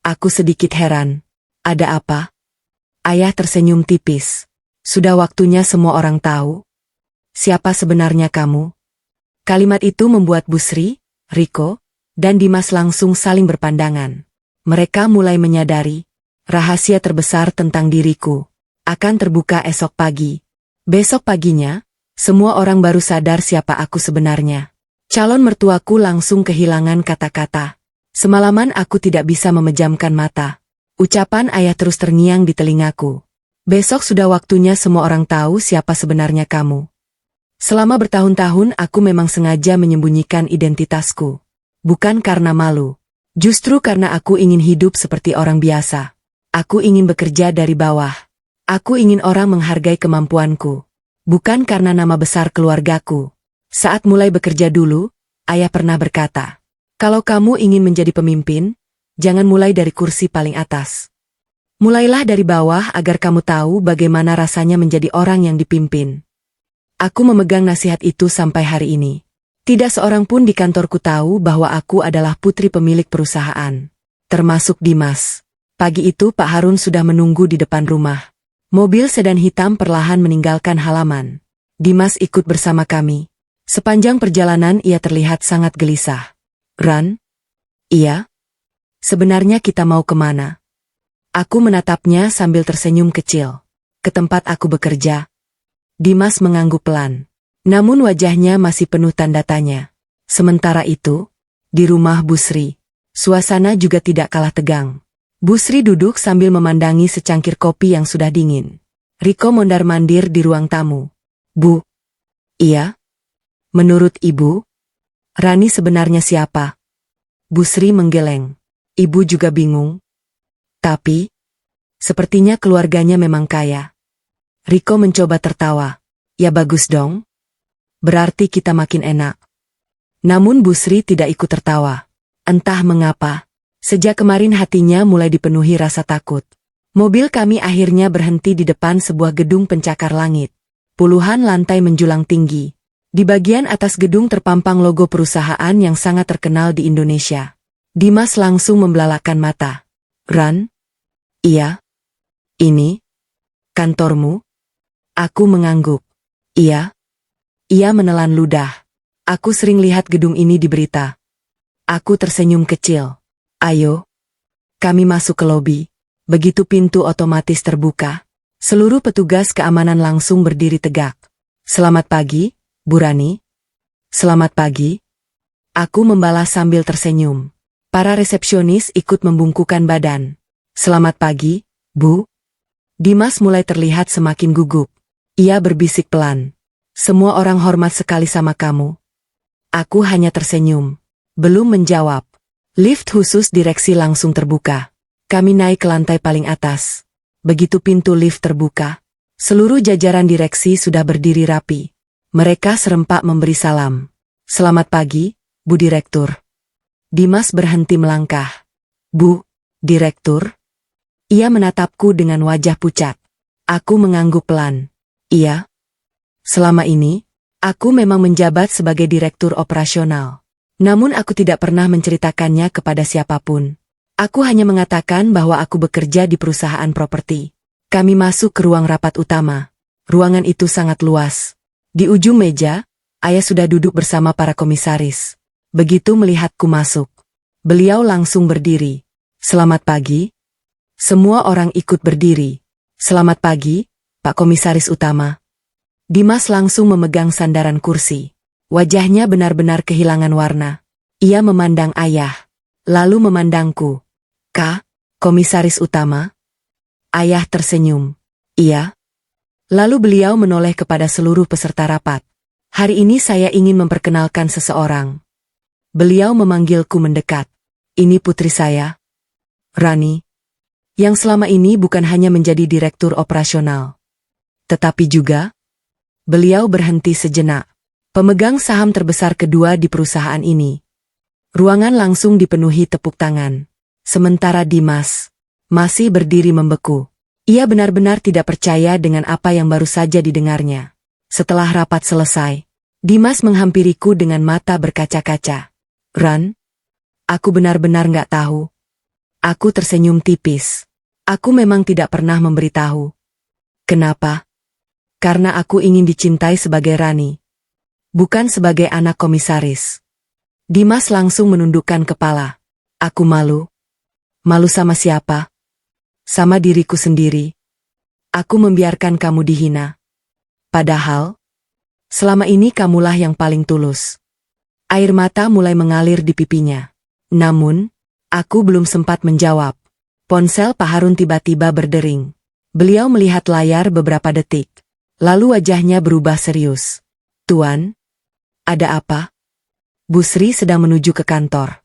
Aku sedikit heran. Ada apa? Ayah tersenyum tipis. Sudah waktunya semua orang tahu. Siapa sebenarnya kamu? Kalimat itu membuat Bu Sri, Riko, dan Dimas langsung saling berpandangan. Mereka mulai menyadari, rahasia terbesar tentang diriku akan terbuka esok pagi. Besok paginya, semua orang baru sadar siapa aku sebenarnya. Calon mertuaku langsung kehilangan kata-kata. Semalaman aku tidak bisa memejamkan mata. Ucapan ayah terus terngiang di telingaku. Besok sudah waktunya semua orang tahu siapa sebenarnya kamu. Selama bertahun-tahun aku memang sengaja menyembunyikan identitasku. Bukan karena malu. Justru karena aku ingin hidup seperti orang biasa. Aku ingin bekerja dari bawah. Aku ingin orang menghargai kemampuanku. Bukan karena nama besar keluargaku. Saat mulai bekerja dulu, ayah pernah berkata, kalau kamu ingin menjadi pemimpin, jangan mulai dari kursi paling atas. Mulailah dari bawah agar kamu tahu bagaimana rasanya menjadi orang yang dipimpin. Aku memegang nasihat itu sampai hari ini. Tidak seorang pun di kantorku tahu bahwa aku adalah putri pemilik perusahaan. Termasuk Dimas. Pagi itu Pak Harun sudah menunggu di depan rumah. Mobil sedan hitam perlahan meninggalkan halaman. Dimas ikut bersama kami. Sepanjang perjalanan ia terlihat sangat gelisah. Ran? Iya? Sebenarnya kita mau kemana? Aku menatapnya sambil tersenyum kecil. Ke tempat aku bekerja. Dimas mengangguk pelan. Namun wajahnya masih penuh tanda tanya. Sementara itu, di rumah Bu Sri, suasana juga tidak kalah tegang. Bu Sri duduk sambil memandangi secangkir kopi yang sudah dingin. Riko mondar-mandir di ruang tamu. Bu. Iya? Menurut Ibu, Rani sebenarnya siapa? Bu Sri menggeleng. Ibu juga bingung. Tapi, sepertinya keluarganya memang kaya. Riko mencoba tertawa. Ya bagus dong. Berarti kita makin enak. Namun Bu Sri tidak ikut tertawa. Entah mengapa, sejak kemarin hatinya mulai dipenuhi rasa takut. Mobil kami akhirnya berhenti di depan sebuah gedung pencakar langit. Puluhan lantai menjulang tinggi. Di bagian atas gedung terpampang logo perusahaan yang sangat terkenal di Indonesia. Dimas langsung membelalakkan mata. Ran? Iya? Ini? Kantormu? Aku mengangguk. Iya? Ia menelan ludah. Aku sering lihat gedung ini di berita. Aku tersenyum kecil. Ayo. Kami masuk ke lobi. Begitu pintu otomatis terbuka, seluruh petugas keamanan langsung berdiri tegak. Selamat pagi, Bu Rani. Selamat pagi. Aku membalas sambil tersenyum. Para resepsionis ikut membungkukkan badan. Selamat pagi, Bu. Dimas mulai terlihat semakin gugup. Ia berbisik pelan. Semua orang hormat sekali sama kamu. Aku hanya tersenyum. Belum menjawab. Lift khusus direksi langsung terbuka. Kami naik ke lantai paling atas. Begitu pintu lift terbuka, seluruh jajaran direksi sudah berdiri rapi. Mereka serempak memberi salam. Selamat pagi, Bu Direktur. Dimas berhenti melangkah. Bu, Direktur? Ia menatapku dengan wajah pucat. Aku mengangguk pelan. Iya. Selama ini, aku memang menjabat sebagai direktur operasional. Namun aku tidak pernah menceritakannya kepada siapapun. Aku hanya mengatakan bahwa aku bekerja di perusahaan properti. Kami masuk ke ruang rapat utama. Ruangan itu sangat luas. Di ujung meja, ayah sudah duduk bersama para komisaris. Begitu melihatku masuk, beliau langsung berdiri. Selamat pagi. Semua orang ikut berdiri. Selamat pagi, Pak Komisaris Utama. Dimas langsung memegang sandaran kursi. Wajahnya benar-benar kehilangan warna. Ia memandang ayah, lalu memandangku. Kak, Komisaris Utama? Ayah tersenyum. Iya. Lalu beliau menoleh kepada seluruh peserta rapat. Hari ini saya ingin memperkenalkan seseorang. Beliau memanggilku mendekat. Ini putri saya, Rani. Yang selama ini bukan hanya menjadi direktur operasional. Tetapi juga, beliau berhenti sejenak. Pemegang saham terbesar kedua di perusahaan ini. Ruangan langsung dipenuhi tepuk tangan. Sementara Dimas masih berdiri membeku. Ia benar-benar tidak percaya dengan apa yang baru saja didengarnya. Setelah rapat selesai, Dimas menghampiriku dengan mata berkaca-kaca. Ran, aku benar-benar nggak tahu. Aku tersenyum tipis. Aku memang tidak pernah memberitahu. Kenapa? Karena aku ingin dicintai sebagai Rani. Bukan sebagai anak komisaris. Dimas langsung menundukkan kepala. Aku malu. Malu sama siapa? Sama diriku sendiri. Aku membiarkan kamu dihina. Padahal, selama ini kamulah yang paling tulus. Air mata mulai mengalir di pipinya. Namun, aku belum sempat menjawab. Ponsel Pak Harun tiba-tiba berdering. Beliau melihat layar beberapa detik. Lalu wajahnya berubah serius. Tuan, ada apa? Bu Sri sedang menuju ke kantor.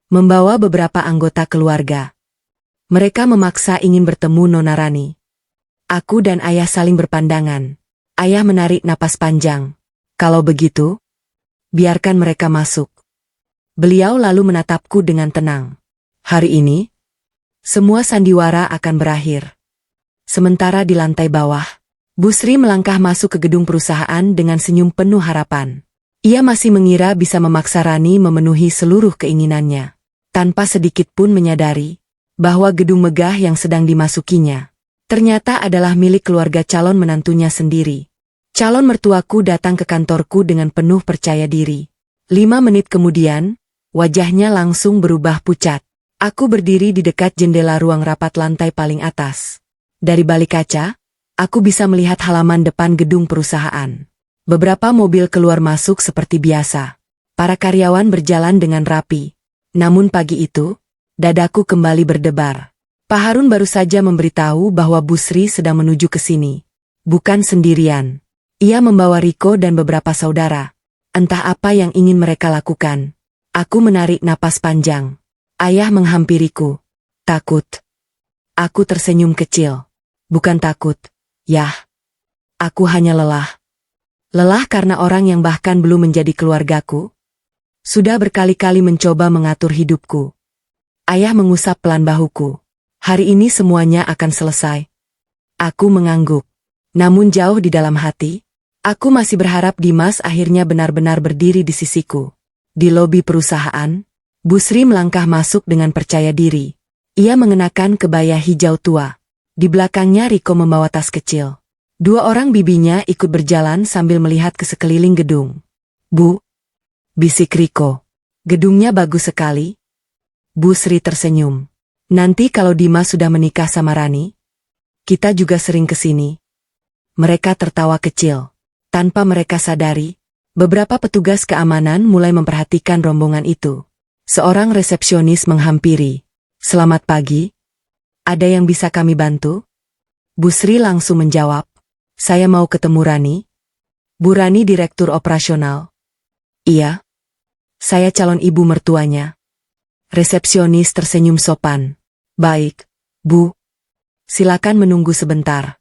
Membawa beberapa anggota keluarga. Mereka memaksa ingin bertemu Nona Rani. Aku dan ayah saling berpandangan. Ayah menarik napas panjang. Kalau begitu, biarkan mereka masuk. Beliau lalu menatapku dengan tenang. Hari ini, semua sandiwara akan berakhir. Sementara di lantai bawah, Bu Sri melangkah masuk ke gedung perusahaan dengan senyum penuh harapan. Ia masih mengira bisa memaksa Rani memenuhi seluruh keinginannya. Tanpa sedikit pun menyadari bahwa gedung megah yang sedang dimasukinya ternyata adalah milik keluarga calon menantunya sendiri. Calon mertuaku datang ke kantorku dengan penuh percaya diri. 5 menit kemudian, wajahnya langsung berubah pucat. Aku berdiri di dekat jendela ruang rapat lantai paling atas. Dari balik kaca, aku bisa melihat halaman depan gedung perusahaan. Beberapa mobil keluar masuk seperti biasa. Para karyawan berjalan dengan rapi. Namun pagi itu, dadaku kembali berdebar. Pak Harun baru saja memberitahu bahwa Bu Sri sedang menuju ke sini. Bukan sendirian. Ia membawa Riko dan beberapa saudara. Entah apa yang ingin mereka lakukan. Aku menarik napas panjang. Ayah menghampiriku. Takut. Aku tersenyum kecil. Bukan takut. Yah. Aku hanya lelah. Lelah karena orang yang bahkan belum menjadi keluargaku sudah berkali-kali mencoba mengatur hidupku. Ayah mengusap pelan bahuku. Hari ini semuanya akan selesai. Aku mengangguk. Namun jauh di dalam hati, aku masih berharap Dimas akhirnya benar-benar berdiri di sisiku. Di lobi perusahaan, Bu Sri melangkah masuk dengan percaya diri. Ia mengenakan kebaya hijau tua. Di belakangnya Riko membawa tas kecil. Dua orang bibinya ikut berjalan sambil melihat ke sekeliling gedung. Bu, bisik Riko. Gedungnya bagus sekali. Bu Sri tersenyum. Nanti kalau Dimas sudah menikah sama Rani, kita juga sering ke sini. Mereka tertawa kecil. Tanpa mereka sadari, beberapa petugas keamanan mulai memperhatikan rombongan itu. Seorang resepsionis menghampiri. Selamat pagi. Ada yang bisa kami bantu? Bu Sri langsung menjawab. Saya mau ketemu Rani. Bu Rani direktur operasional. Iya. Saya calon ibu mertuanya. Resepsionis tersenyum sopan. Baik, Bu. Silakan menunggu sebentar.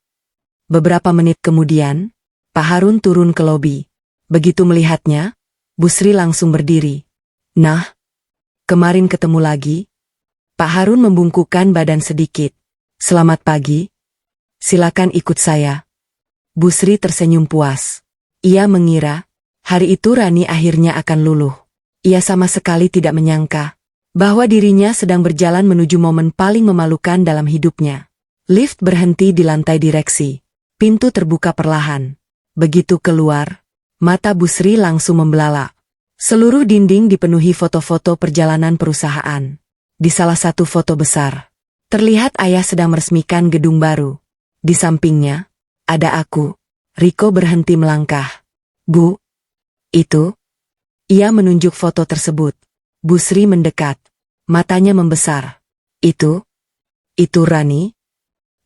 Beberapa menit kemudian, Pak Harun turun ke lobi. Begitu melihatnya, Bu Sri langsung berdiri. Nah, kemarin ketemu lagi. Pak Harun membungkukkan badan sedikit. Selamat pagi. Silakan ikut saya. Bu Sri tersenyum puas. Ia mengira, hari itu Rani akhirnya akan luluh. Ia sama sekali tidak menyangka bahwa dirinya sedang berjalan menuju momen paling memalukan dalam hidupnya. Lift berhenti di lantai direksi. Pintu terbuka perlahan. Begitu keluar, mata Bu Sri langsung membelalak. Seluruh dinding dipenuhi foto-foto perjalanan perusahaan. Di salah satu foto besar, terlihat ayah sedang meresmikan gedung baru. Di sampingnya, ada aku. Riko berhenti melangkah. Bu, itu? Ia menunjuk foto tersebut. Bu Sri mendekat. Matanya membesar. Itu Rani?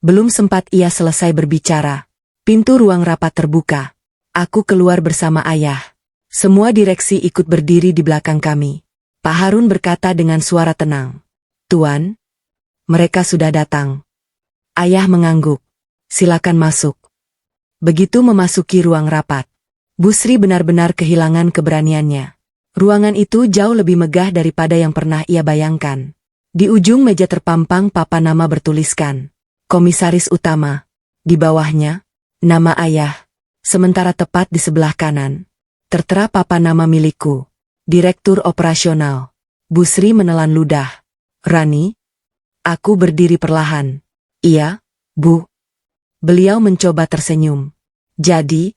Belum sempat ia selesai berbicara. Pintu ruang rapat terbuka. Aku keluar bersama ayah. Semua direksi ikut berdiri di belakang kami. Pak Harun berkata dengan suara tenang. Tuan, mereka sudah datang. Ayah mengangguk. Silakan masuk. Begitu memasuki ruang rapat, Bu Sri benar-benar kehilangan keberaniannya. Ruangan itu jauh lebih megah daripada yang pernah ia bayangkan. Di ujung meja terpampang papan nama bertuliskan Komisaris Utama. Di bawahnya, nama ayah. Sementara tepat di sebelah kanan, tertera papan nama milikku. Direktur Operasional. Bu Sri menelan ludah. Rani? Aku berdiri perlahan. Iya, Bu. Beliau mencoba tersenyum. Jadi,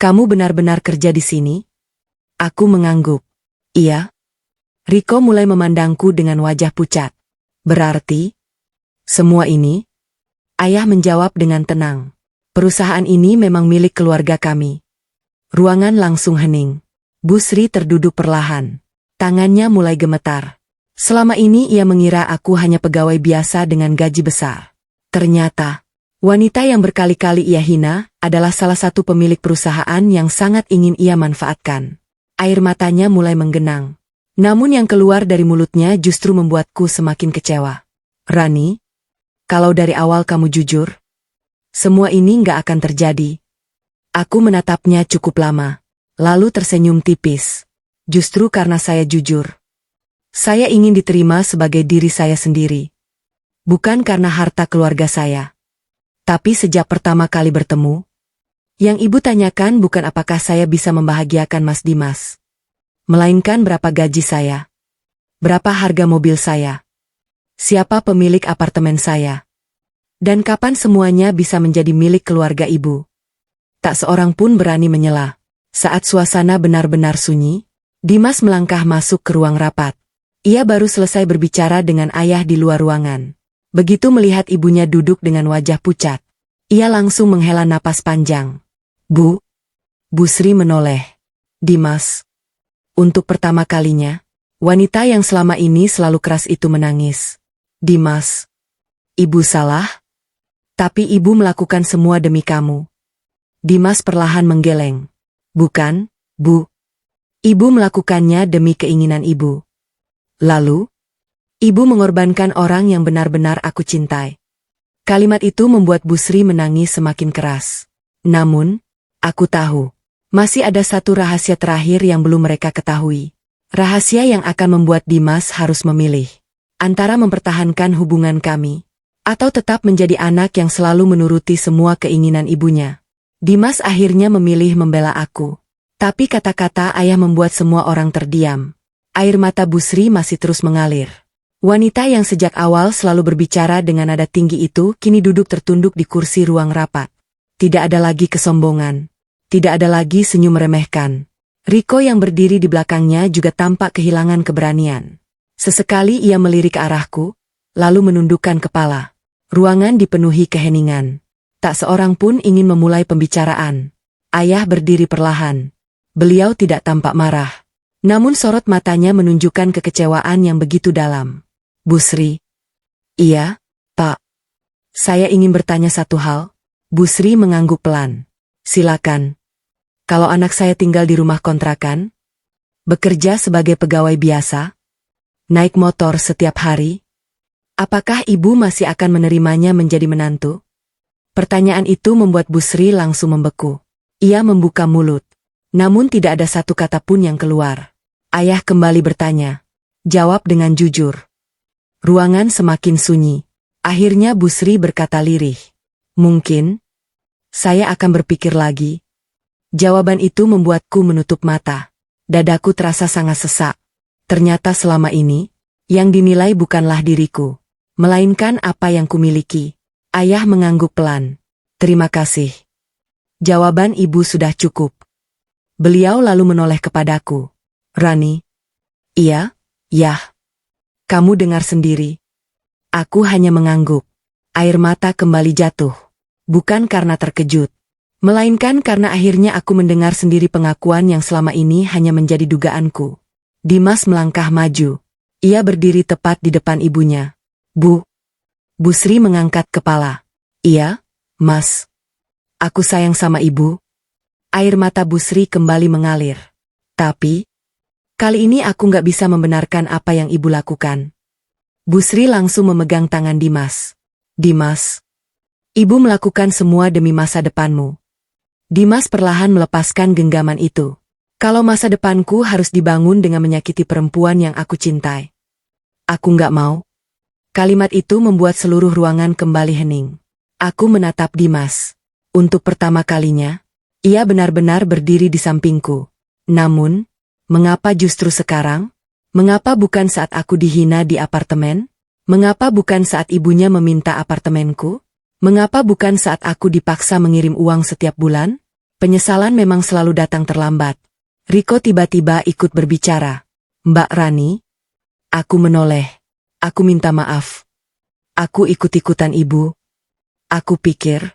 kamu benar-benar kerja di sini? Aku mengangguk. Iya. Riko mulai memandangku dengan wajah pucat. Berarti, semua ini? Ayah menjawab dengan tenang. Perusahaan ini memang milik keluarga kami. Ruangan langsung hening. Bu Sri terduduk perlahan. Tangannya mulai gemetar. Selama ini ia mengira aku hanya pegawai biasa dengan gaji besar. Ternyata, wanita yang berkali-kali ia hina adalah salah satu pemilik perusahaan yang sangat ingin ia manfaatkan. Air matanya mulai menggenang. Namun yang keluar dari mulutnya justru membuatku semakin kecewa. Rani, kalau dari awal kamu jujur, semua ini nggak akan terjadi. Aku menatapnya cukup lama, lalu tersenyum tipis. Justru karena saya jujur. Saya ingin diterima sebagai diri saya sendiri. Bukan karena harta keluarga saya. Tapi sejak pertama kali bertemu, yang ibu tanyakan bukan apakah saya bisa membahagiakan Mas Dimas, melainkan berapa gaji saya, berapa harga mobil saya, siapa pemilik apartemen saya, dan kapan semuanya bisa menjadi milik keluarga ibu. Tak seorang pun berani menyela. Saat suasana benar-benar sunyi, Dimas melangkah masuk ke ruang rapat. Ia baru selesai berbicara dengan ayah di luar ruangan. Begitu melihat ibunya duduk dengan wajah pucat, ia langsung menghela napas panjang. Bu Sri menoleh. Dimas. Untuk pertama kalinya, wanita yang selama ini selalu keras itu menangis. Dimas. Ibu salah? Tapi ibu melakukan semua demi kamu. Dimas perlahan menggeleng. Bukan, Bu. Ibu melakukannya demi keinginan ibu. Lalu, ibu mengorbankan orang yang benar-benar aku cintai. Kalimat itu membuat Bu Sri menangis semakin keras. Namun, aku tahu, masih ada satu rahasia terakhir yang belum mereka ketahui. Rahasia yang akan membuat Dimas harus memilih antara mempertahankan hubungan kami, atau tetap menjadi anak yang selalu menuruti semua keinginan ibunya. Dimas akhirnya memilih membela aku. Tapi kata-kata ayah membuat semua orang terdiam. Air mata Bu Sri masih terus mengalir. Wanita yang sejak awal selalu berbicara dengan nada tinggi itu kini duduk tertunduk di kursi ruang rapat. Tidak ada lagi kesombongan. Tidak ada lagi senyum meremehkan. Riko yang berdiri di belakangnya juga tampak kehilangan keberanian. Sesekali ia melirik ke arahku, lalu menundukkan kepala. Ruangan dipenuhi keheningan. Tak seorang pun ingin memulai pembicaraan. Ayah berdiri perlahan. Beliau tidak tampak marah. Namun sorot matanya menunjukkan kekecewaan yang begitu dalam. Bu Sri. Iya, Pak. Saya ingin bertanya satu hal. Bu Sri mengangguk pelan. Silakan. Kalau anak saya tinggal di rumah kontrakan, bekerja sebagai pegawai biasa, naik motor setiap hari, apakah ibu masih akan menerimanya menjadi menantu? Pertanyaan itu membuat Bu Sri langsung membeku. Ia membuka mulut. Namun tidak ada satu kata pun yang keluar. Ayah kembali bertanya. Jawab dengan jujur. Ruangan semakin sunyi. Akhirnya Bu Sri berkata lirih. Mungkin saya akan berpikir lagi. Jawaban itu membuatku menutup mata. Dadaku terasa sangat sesak. Ternyata selama ini, yang dinilai bukanlah diriku, melainkan apa yang kumiliki. Ayah mengangguk pelan. Terima kasih. Jawaban ibu sudah cukup. Beliau lalu menoleh kepadaku. Rani. Iya, yah. Kamu dengar sendiri. Aku hanya mengangguk. Air mata kembali jatuh. Bukan karena terkejut, melainkan karena akhirnya aku mendengar sendiri pengakuan yang selama ini hanya menjadi dugaanku. Dimas melangkah maju. Ia berdiri tepat di depan ibunya. Bu Sri mengangkat kepala. Iya, Mas. Aku sayang sama ibu. Air mata Bu Sri kembali mengalir. Tapi, kali ini aku nggak bisa membenarkan apa yang ibu lakukan. Bu Sri langsung memegang tangan Dimas. Dimas, ibu melakukan semua demi masa depanmu. Dimas perlahan melepaskan genggaman itu. Kalau masa depanku harus dibangun dengan menyakiti perempuan yang aku cintai, aku nggak mau. Kalimat itu membuat seluruh ruangan kembali hening. Aku menatap Dimas. Untuk pertama kalinya, ia benar-benar berdiri di sampingku. Namun, mengapa justru sekarang? Mengapa bukan saat aku dihina di apartemen? Mengapa bukan saat ibunya meminta apartemenku? Mengapa bukan saat aku dipaksa mengirim uang setiap bulan? Penyesalan memang selalu datang terlambat. Riko tiba-tiba ikut berbicara. Mbak Rani? Aku menoleh. Aku minta maaf. Aku ikut-ikutan ibu. Aku pikir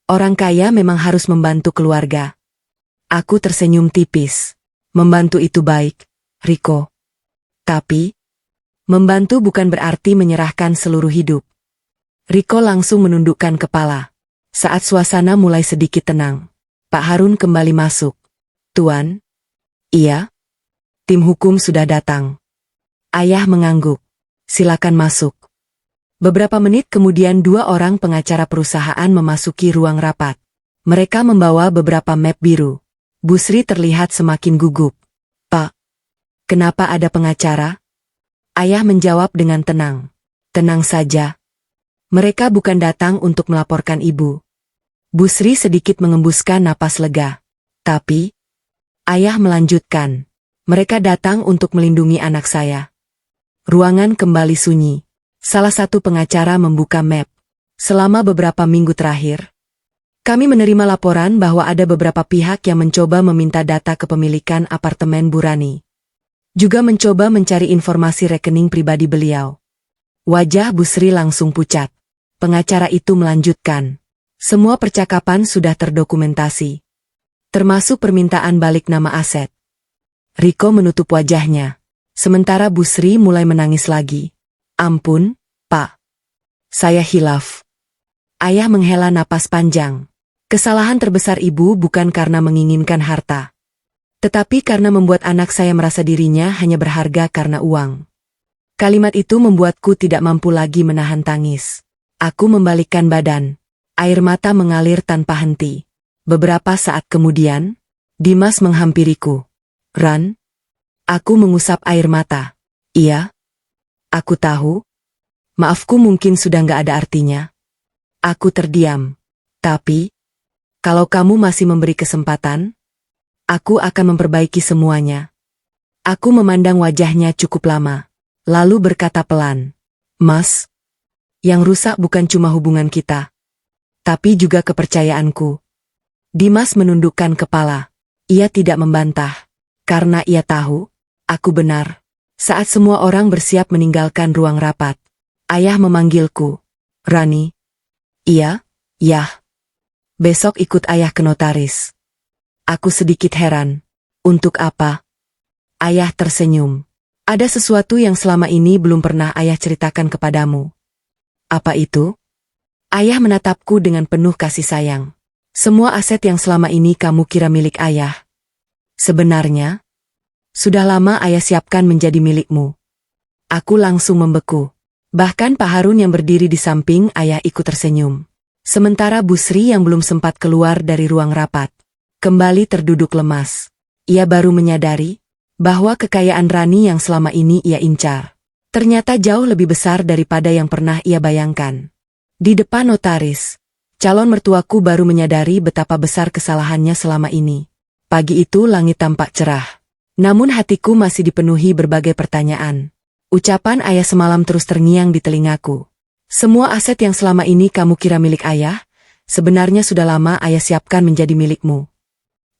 orang kaya memang harus membantu keluarga. Aku tersenyum tipis. Membantu itu baik, Riko. Tapi, membantu bukan berarti menyerahkan seluruh hidup. Riko langsung menundukkan kepala. Saat suasana mulai sedikit tenang, Pak Harun kembali masuk. Tuan? Iya? Tim hukum sudah datang. Ayah mengangguk. Silakan masuk. Beberapa menit kemudian dua orang pengacara perusahaan memasuki ruang rapat. Mereka membawa beberapa map biru. Bu Sri terlihat semakin gugup. Pak, kenapa ada pengacara? Ayah menjawab dengan tenang. Tenang saja. Mereka bukan datang untuk melaporkan ibu. Bu Sri sedikit mengembuskan napas lega. Tapi, ayah melanjutkan. Mereka datang untuk melindungi anak saya. Ruangan kembali sunyi. Salah satu pengacara membuka map. Selama beberapa minggu terakhir, kami menerima laporan bahwa ada beberapa pihak yang mencoba meminta data kepemilikan apartemen Bu Rani. Juga mencoba mencari informasi rekening pribadi beliau. Wajah Busri langsung pucat. Pengacara itu melanjutkan. Semua percakapan sudah terdokumentasi. Termasuk permintaan balik nama aset. Riko menutup wajahnya. Sementara Busri mulai menangis lagi. Ampun, Pak. Saya hilaf. Ayah menghela napas panjang. Kesalahan terbesar ibu bukan karena menginginkan harta. Tetapi karena membuat anak saya merasa dirinya hanya berharga karena uang. Kalimat itu membuatku tidak mampu lagi menahan tangis. Aku membalikkan badan. Air mata mengalir tanpa henti. Beberapa saat kemudian, Dimas menghampiriku. Ran? Aku mengusap air mata. Iya? Aku tahu. Maafku mungkin sudah nggak ada artinya. Aku terdiam. Tapi, kalau kamu masih memberi kesempatan, aku akan memperbaiki semuanya. Aku memandang wajahnya cukup lama, lalu berkata pelan. Mas, yang rusak bukan cuma hubungan kita, tapi juga kepercayaanku. Dimas menundukkan kepala. Ia tidak membantah, karena ia tahu, aku benar. Saat semua orang bersiap meninggalkan ruang rapat, ayah memanggilku. Rani. Iya, Yah. Besok ikut ayah ke notaris. Aku sedikit heran. Untuk apa? Ayah tersenyum. Ada sesuatu yang selama ini belum pernah ayah ceritakan kepadamu. Apa itu? Ayah menatapku dengan penuh kasih sayang. Semua aset yang selama ini kamu kira milik ayah. Sebenarnya, sudah lama ayah siapkan menjadi milikmu. Aku langsung membeku. Bahkan Pak Harun yang berdiri di samping ayah ikut tersenyum. Sementara Busri yang belum sempat keluar dari ruang rapat, kembali terduduk lemas. Ia baru menyadari bahwa kekayaan Rani yang selama ini ia incar ternyata jauh lebih besar daripada yang pernah ia bayangkan. Di depan notaris, calon mertuaku baru menyadari betapa besar kesalahannya selama ini. Pagi itu langit tampak cerah. Namun hatiku masih dipenuhi berbagai pertanyaan. Ucapan ayah semalam terus terngiang di telingaku. Semua aset yang selama ini kamu kira milik ayah, sebenarnya sudah lama ayah siapkan menjadi milikmu.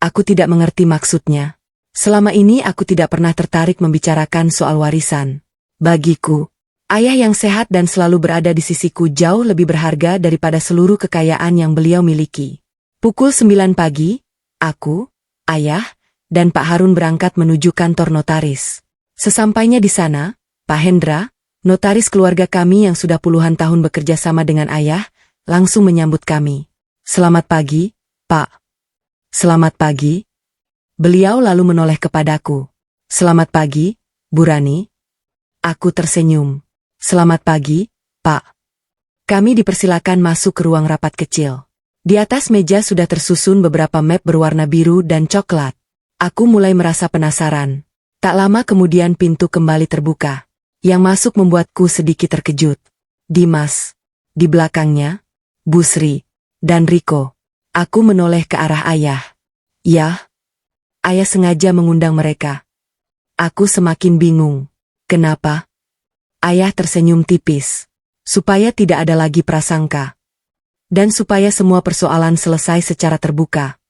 Aku tidak mengerti maksudnya. Selama ini aku tidak pernah tertarik membicarakan soal warisan. Bagiku, ayah yang sehat dan selalu berada di sisiku jauh lebih berharga daripada seluruh kekayaan yang beliau miliki. Pukul 9 pagi, aku, ayah, dan Pak Harun berangkat menuju kantor notaris. Sesampainya di sana, Pak Hendra, notaris keluarga kami yang sudah puluhan tahun bekerja sama dengan ayah, langsung menyambut kami. Selamat pagi, Pak. Selamat pagi. Beliau lalu menoleh kepadaku. Selamat pagi, Bu Rani. Aku tersenyum. Selamat pagi, Pak. Kami dipersilakan masuk ke ruang rapat kecil. Di atas meja sudah tersusun beberapa map berwarna biru dan coklat. Aku mulai merasa penasaran. Tak lama kemudian pintu kembali terbuka. Yang masuk membuatku sedikit terkejut. Dimas. Di belakangnya, Busri, dan Riko. Aku menoleh ke arah ayah. Yah. Ayah sengaja mengundang mereka. Aku semakin bingung. Kenapa? Ayah tersenyum tipis. Supaya tidak ada lagi prasangka. Dan supaya semua persoalan selesai secara terbuka.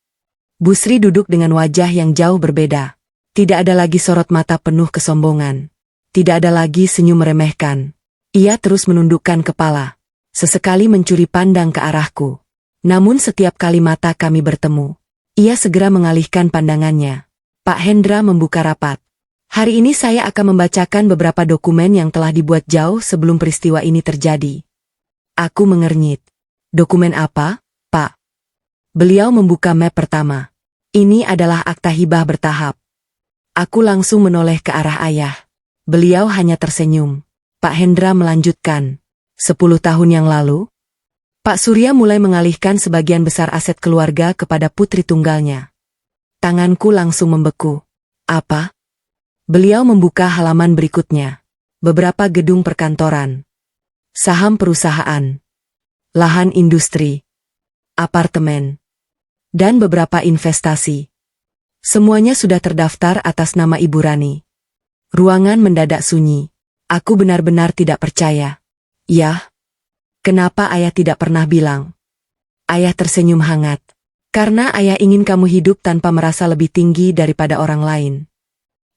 Busri duduk dengan wajah yang jauh berbeda. Tidak ada lagi sorot mata penuh kesombongan. Tidak ada lagi senyum meremehkan. Ia terus menundukkan kepala. Sesekali mencuri pandang ke arahku. Namun setiap kali mata kami bertemu, ia segera mengalihkan pandangannya. Pak Hendra membuka rapat. Hari ini saya akan membacakan beberapa dokumen yang telah dibuat jauh sebelum peristiwa ini terjadi. Aku mengernyit. Dokumen apa, Pak? Beliau membuka map pertama. Ini adalah akta hibah bertahap. Aku langsung menoleh ke arah ayah. Beliau hanya tersenyum. Pak Hendra melanjutkan. 10 tahun yang lalu, Pak Surya mulai mengalihkan sebagian besar aset keluarga kepada putri tunggalnya. Tanganku langsung membeku. Apa? Beliau membuka halaman berikutnya. Beberapa gedung perkantoran, saham perusahaan, lahan industri, apartemen, dan beberapa investasi. Semuanya sudah terdaftar atas nama Ibu Rani. Ruangan mendadak sunyi. Aku benar-benar tidak percaya. Yah, kenapa ayah tidak pernah bilang? Ayah tersenyum hangat. Karena ayah ingin kamu hidup tanpa merasa lebih tinggi daripada orang lain.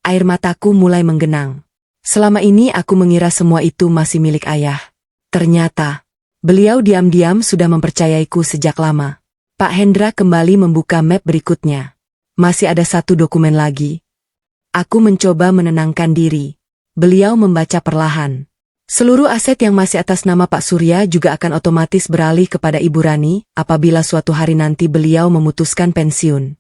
Air mataku mulai menggenang. Selama ini aku mengira semua itu masih milik ayah. Ternyata, beliau diam-diam sudah mempercayaiku sejak lama. Pak Hendra kembali membuka map berikutnya. Masih ada satu dokumen lagi. Aku mencoba menenangkan diri. Beliau membaca perlahan. Seluruh aset yang masih atas nama Pak Surya juga akan otomatis beralih kepada Ibu Rani apabila suatu hari nanti beliau memutuskan pensiun.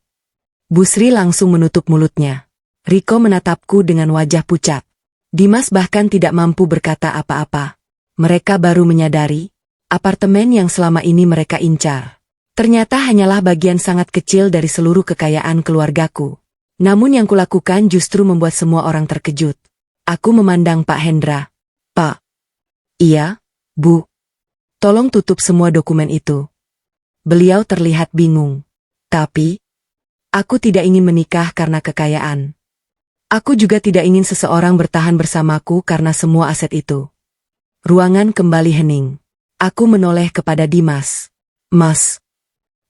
Bu Sri langsung menutup mulutnya. Riko menatapku dengan wajah pucat. Dimas bahkan tidak mampu berkata apa-apa. Mereka baru menyadari, apartemen yang selama ini mereka incar ternyata hanyalah bagian sangat kecil dari seluruh kekayaan keluargaku. Namun yang kulakukan justru membuat semua orang terkejut. Aku memandang Pak Hendra. Pak. Iya, Bu. Tolong tutup semua dokumen itu. Beliau terlihat bingung. Tapi, aku tidak ingin menikah karena kekayaan. Aku juga tidak ingin seseorang bertahan bersamaku karena semua aset itu. Ruangan kembali hening. Aku menoleh kepada Dimas. Mas.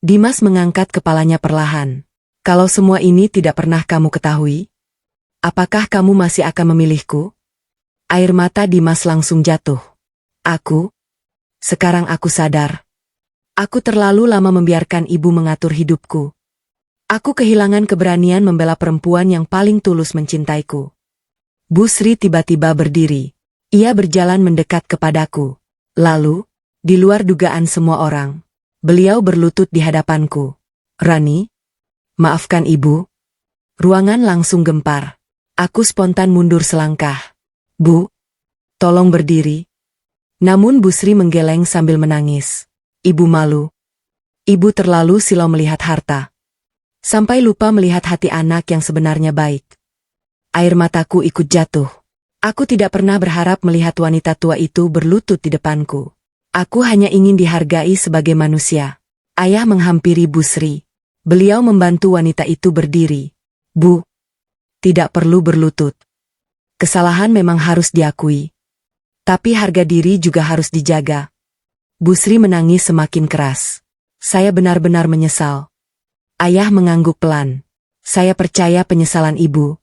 Dimas mengangkat kepalanya perlahan. Kalau semua ini tidak pernah kamu ketahui, apakah kamu masih akan memilihku? Air mata Dimas langsung jatuh. Sekarang aku sadar. Aku terlalu lama membiarkan ibu mengatur hidupku. Aku kehilangan keberanian membela perempuan yang paling tulus mencintaiku. Bu Sri tiba-tiba berdiri. Ia berjalan mendekat kepadaku. Lalu, di luar dugaan semua orang, beliau berlutut di hadapanku. Rani, maafkan ibu. Ruangan langsung gempar. Aku spontan mundur selangkah. Bu, tolong berdiri. Namun Bu Sri menggeleng sambil menangis. Ibu malu. Ibu terlalu silau melihat harta. Sampai lupa melihat hati anak yang sebenarnya baik. Air mataku ikut jatuh. Aku tidak pernah berharap melihat wanita tua itu berlutut di depanku. Aku hanya ingin dihargai sebagai manusia. Ayah menghampiri Bu Sri. Beliau membantu wanita itu berdiri. Bu, tidak perlu berlutut. Kesalahan memang harus diakui. Tapi harga diri juga harus dijaga. Bu Sri menangis semakin keras. Saya benar-benar menyesal. Ayah mengangguk pelan. Saya percaya penyesalan ibu.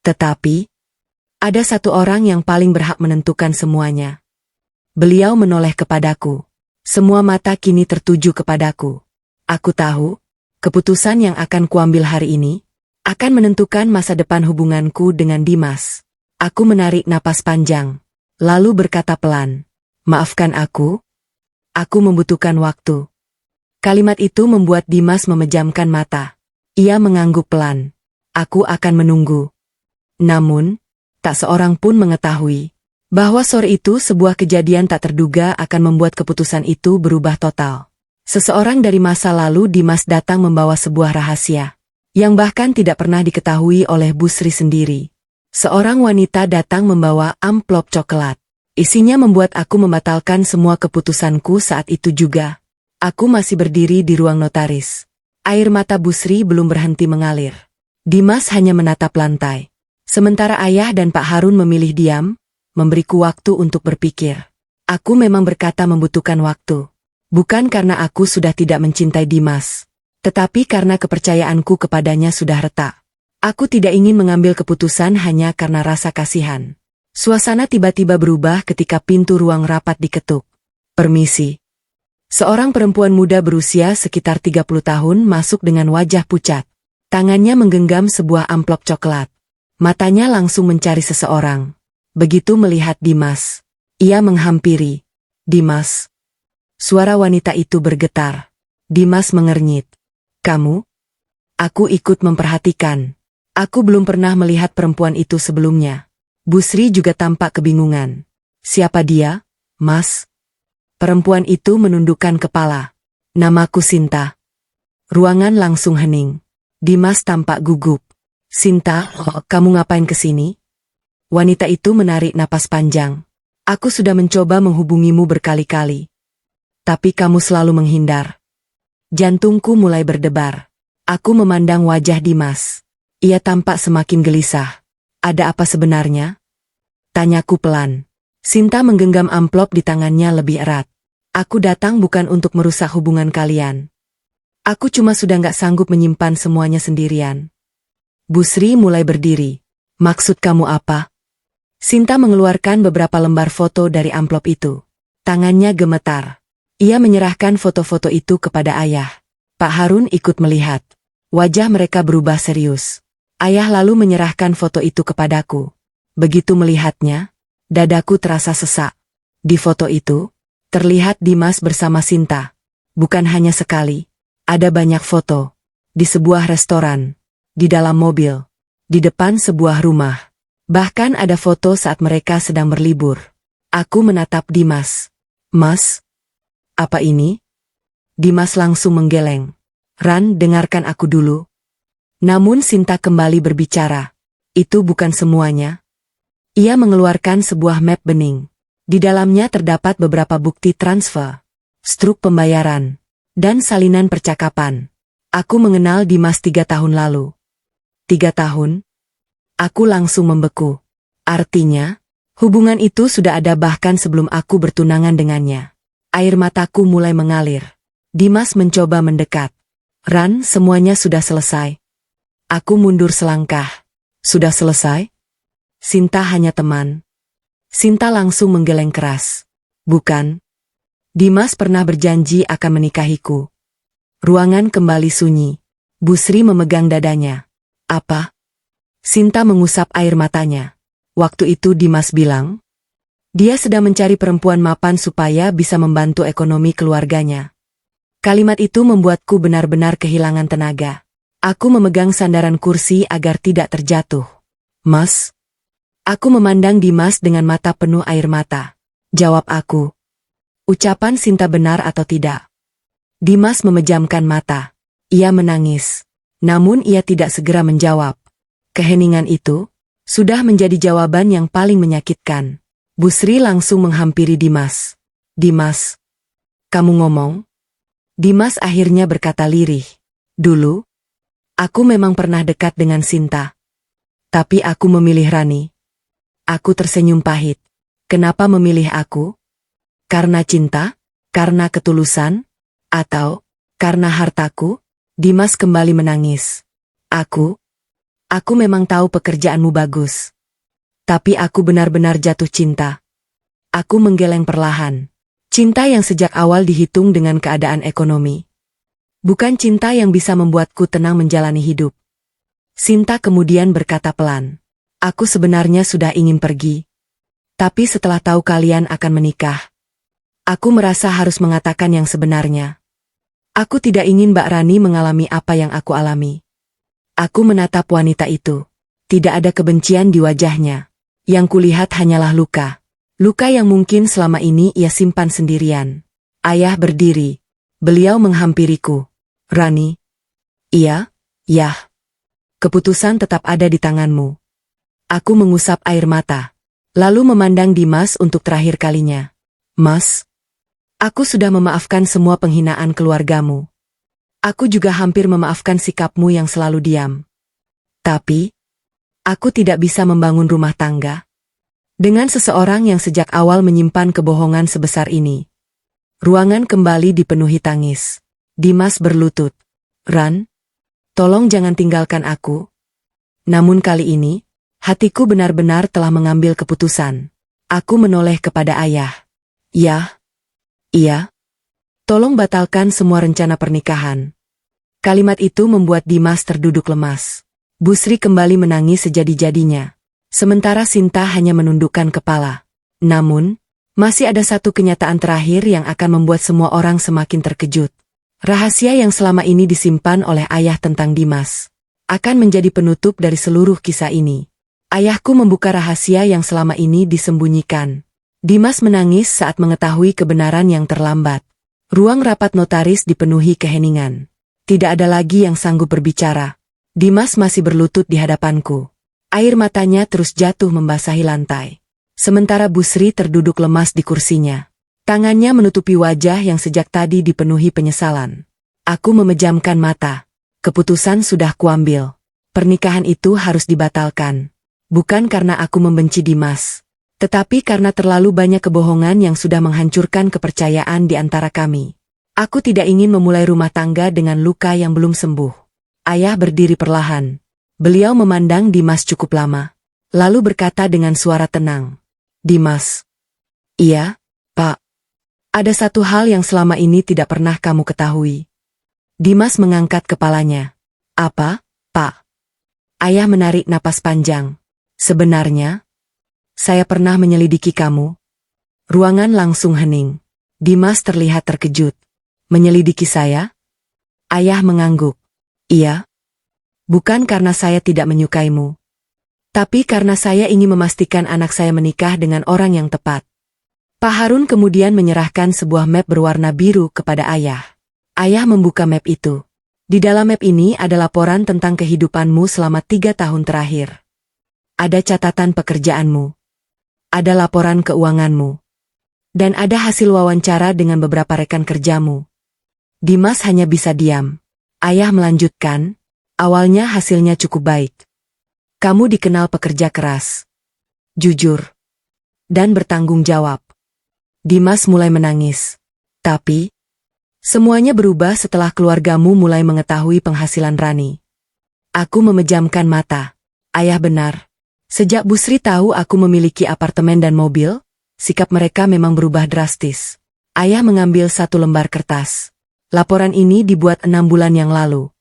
Tetapi, ada satu orang yang paling berhak menentukan semuanya. Beliau menoleh kepadaku. Semua mata kini tertuju kepadaku. Aku tahu, keputusan yang akan kuambil hari ini akan menentukan masa depan hubunganku dengan Dimas. Aku menarik napas panjang, lalu berkata pelan, maafkan aku membutuhkan waktu. Kalimat itu membuat Dimas memejamkan mata. Ia mengangguk pelan. Aku akan menunggu. Namun, tak seorang pun mengetahui bahwa sore itu sebuah kejadian tak terduga akan membuat keputusan itu berubah total. Seseorang dari masa lalu Dimas datang membawa sebuah rahasia yang bahkan tidak pernah diketahui oleh Bu Sri sendiri. Seorang wanita datang membawa amplop coklat. Isinya membuat aku membatalkan semua keputusanku saat itu juga. Aku masih berdiri di ruang notaris. Air mata Bu Sri belum berhenti mengalir. Dimas hanya menatap lantai. Sementara ayah dan Pak Harun memilih diam, memberiku waktu untuk berpikir. Aku memang berkata membutuhkan waktu. Bukan karena aku sudah tidak mencintai Dimas, tetapi karena kepercayaanku kepadanya sudah retak. Aku tidak ingin mengambil keputusan hanya karena rasa kasihan. Suasana tiba-tiba berubah ketika pintu ruang rapat diketuk. Permisi. Seorang perempuan muda berusia sekitar 30 tahun masuk dengan wajah pucat. Tangannya menggenggam sebuah amplop coklat. Matanya langsung mencari seseorang. Begitu melihat Dimas, ia menghampiri. Dimas. Suara wanita itu bergetar. Dimas mengernyit. Kamu? Aku ikut memperhatikan. Aku belum pernah melihat perempuan itu sebelumnya. Bu Sri juga tampak kebingungan. Siapa dia, Mas? Perempuan itu menundukkan kepala. Namaku Sinta. Ruangan langsung hening. Dimas tampak gugup. Sinta, kamu ngapain kesini? Wanita itu menarik napas panjang. Aku sudah mencoba menghubungimu berkali-kali. Tapi kamu selalu menghindar. Jantungku mulai berdebar. Aku memandang wajah Dimas. Ia tampak semakin gelisah. Ada apa sebenarnya? Tanyaku pelan. Sinta menggenggam amplop di tangannya lebih erat. Aku datang bukan untuk merusak hubungan kalian. Aku cuma sudah gak sanggup menyimpan semuanya sendirian. Bu Sri mulai berdiri. Maksud kamu apa? Sinta mengeluarkan beberapa lembar foto dari amplop itu. Tangannya gemetar. Ia menyerahkan foto-foto itu kepada ayah. Pak Harun ikut melihat. Wajah mereka berubah serius. Ayah lalu menyerahkan foto itu kepadaku. Begitu melihatnya, dadaku terasa sesak. Di foto itu, terlihat Dimas bersama Sinta. Bukan hanya sekali. Ada banyak foto. Di sebuah restoran. Di dalam mobil. Di depan sebuah rumah. Bahkan ada foto saat mereka sedang berlibur. Aku menatap Dimas. Mas? Apa ini? Dimas langsung menggeleng. Ran, dengarkan aku dulu. Namun Sinta kembali berbicara. Itu bukan semuanya. Ia mengeluarkan sebuah map bening. Di dalamnya terdapat beberapa bukti transfer, struk pembayaran, dan salinan percakapan. Aku mengenal Dimas 3 tahun lalu. 3 tahun? Aku langsung membeku. Artinya, hubungan itu sudah ada bahkan sebelum aku bertunangan dengannya. Air mataku mulai mengalir. Dimas mencoba mendekat. Ran, semuanya sudah selesai. Aku mundur selangkah. Sudah selesai? Sinta hanya teman. Sinta langsung menggeleng keras. Bukan. Dimas pernah berjanji akan menikahiku. Ruangan kembali sunyi. Busri memegang dadanya. Apa? Sinta mengusap air matanya. Waktu itu Dimas bilang, dia sedang mencari perempuan mapan supaya bisa membantu ekonomi keluarganya. Kalimat itu membuatku benar-benar kehilangan tenaga. Aku memegang sandaran kursi agar tidak terjatuh. Mas? Aku memandang Dimas dengan mata penuh air mata. Jawab aku. Ucapan Sinta benar atau tidak? Dimas memejamkan mata. Ia menangis. Namun ia tidak segera menjawab. Keheningan itu sudah menjadi jawaban yang paling menyakitkan. Busri langsung menghampiri Dimas. Dimas, kamu ngomong? Dimas akhirnya berkata lirih. Dulu, aku memang pernah dekat dengan Sinta. Tapi aku memilih Rani. Aku tersenyum pahit. Kenapa memilih aku? Karena cinta? Karena ketulusan? Atau karena hartaku? Dimas kembali menangis. Aku memang tahu pekerjaanmu bagus. Tapi aku benar-benar jatuh cinta. Aku menggeleng perlahan. Cinta yang sejak awal dihitung dengan keadaan ekonomi. Bukan cinta yang bisa membuatku tenang menjalani hidup. Sinta kemudian berkata pelan. Aku sebenarnya sudah ingin pergi. Tapi setelah tahu kalian akan menikah, aku merasa harus mengatakan yang sebenarnya. Aku tidak ingin Mbak Rani mengalami apa yang aku alami. Aku menatap wanita itu. Tidak ada kebencian di wajahnya. Yang kulihat hanyalah luka. Luka yang mungkin selama ini ia simpan sendirian. Ayah berdiri. Beliau menghampiriku. Rani. Iya, Yah. Keputusan tetap ada di tanganmu. Aku mengusap air mata. Lalu memandang Dimas untuk terakhir kalinya. Mas. Aku sudah memaafkan semua penghinaan keluargamu. Aku juga hampir memaafkan sikapmu yang selalu diam. Tapi, aku tidak bisa membangun rumah tangga dengan seseorang yang sejak awal menyimpan kebohongan sebesar ini. Ruangan kembali dipenuhi tangis. Dimas berlutut. Ran, tolong jangan tinggalkan aku. Namun kali ini, hatiku benar-benar telah mengambil keputusan. Aku menoleh kepada ayah. Yah. Iya. Tolong batalkan semua rencana pernikahan. Kalimat itu membuat Dimas terduduk lemas. Busri kembali menangis sejadi-jadinya. Sementara Sinta hanya menundukkan kepala. Namun, masih ada satu kenyataan terakhir yang akan membuat semua orang semakin terkejut. Rahasia yang selama ini disimpan oleh ayah tentang Dimas akan menjadi penutup dari seluruh kisah ini. Ayahku membuka rahasia yang selama ini disembunyikan. Dimas menangis saat mengetahui kebenaran yang terlambat. Ruang rapat notaris dipenuhi keheningan. Tidak ada lagi yang sanggup berbicara. Dimas masih berlutut di hadapanku. Air matanya terus jatuh membasahi lantai. Sementara Busri terduduk lemas di kursinya. Tangannya menutupi wajah yang sejak tadi dipenuhi penyesalan. Aku memejamkan mata. Keputusan sudah kuambil. Pernikahan itu harus dibatalkan. Bukan karena aku membenci Dimas, tetapi karena terlalu banyak kebohongan yang sudah menghancurkan kepercayaan di antara kami. Aku tidak ingin memulai rumah tangga dengan luka yang belum sembuh. Ayah berdiri perlahan. Beliau memandang Dimas cukup lama. Lalu berkata dengan suara tenang. Dimas. Iya, Pak. Ada satu hal yang selama ini tidak pernah kamu ketahui. Dimas mengangkat kepalanya. Apa, Pak? Ayah menarik napas panjang. Sebenarnya, saya pernah menyelidiki kamu. Ruangan langsung hening. Dimas terlihat terkejut. Menyelidiki saya? Ayah mengangguk. Iya. Bukan karena saya tidak menyukaimu. Tapi karena saya ingin memastikan anak saya menikah dengan orang yang tepat. Pak Harun kemudian menyerahkan sebuah map berwarna biru kepada ayah. Ayah membuka map itu. Di dalam map ini ada laporan tentang kehidupanmu selama 3 tahun terakhir. Ada catatan pekerjaanmu. Ada laporan keuanganmu. Dan ada hasil wawancara dengan beberapa rekan kerjamu. Dimas hanya bisa diam. Ayah melanjutkan, awalnya hasilnya cukup baik. Kamu dikenal pekerja keras, jujur, dan bertanggung jawab. Dimas mulai menangis. Tapi, semuanya berubah setelah keluargamu mulai mengetahui penghasilan Rani. Aku memejamkan mata. Ayah benar. Sejak Bu Sri tahu aku memiliki apartemen dan mobil, sikap mereka memang berubah drastis. Ayah mengambil satu lembar kertas. Laporan ini dibuat 6 bulan yang lalu.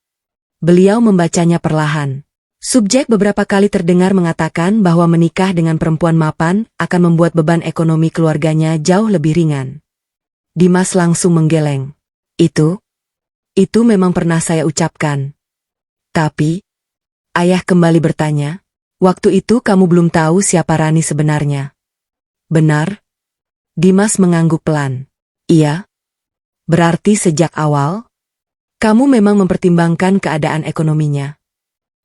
Beliau membacanya perlahan. Subjek beberapa kali terdengar mengatakan bahwa menikah dengan perempuan mapan akan membuat beban ekonomi keluarganya jauh lebih ringan. Dimas langsung menggeleng. Itu memang pernah saya ucapkan. Tapi, ayah kembali bertanya, waktu itu kamu belum tahu siapa Rani sebenarnya. Benar? Dimas mengangguk pelan. Iya. Berarti sejak awal, kamu memang mempertimbangkan keadaan ekonominya.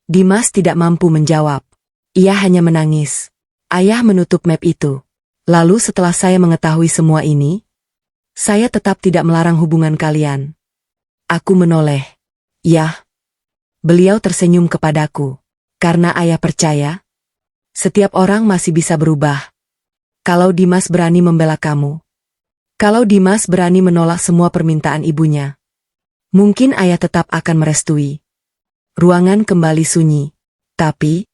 Dimas tidak mampu menjawab. Ia hanya menangis. Ayah menutup map itu. Lalu setelah saya mengetahui semua ini, saya tetap tidak melarang hubungan kalian. Aku menoleh. Yah. Beliau tersenyum kepadaku. Karena ayah percaya, setiap orang masih bisa berubah. Kalau Dimas berani membela kamu, kalau Dimas berani menolak semua permintaan ibunya, mungkin ayah tetap akan merestui. Ruangan kembali sunyi. Tapi,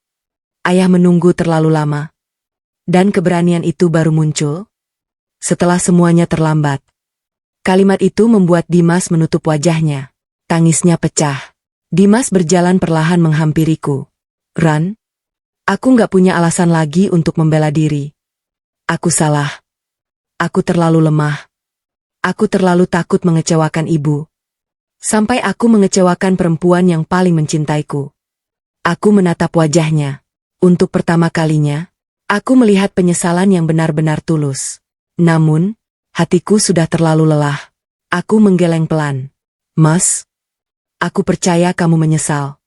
ayah menunggu terlalu lama. Dan keberanian itu baru muncul setelah semuanya terlambat. Kalimat itu membuat Dimas menutup wajahnya. Tangisnya pecah. Dimas berjalan perlahan menghampiriku. Ran, aku nggak punya alasan lagi untuk membela diri. Aku salah. Aku terlalu lemah. Aku terlalu takut mengecewakan ibu. Sampai aku mengecewakan perempuan yang paling mencintaiku. Aku menatap wajahnya. Untuk pertama kalinya, aku melihat penyesalan yang benar-benar tulus. Namun, hatiku sudah terlalu lelah. Aku menggeleng pelan. Mas, aku percaya kamu menyesal.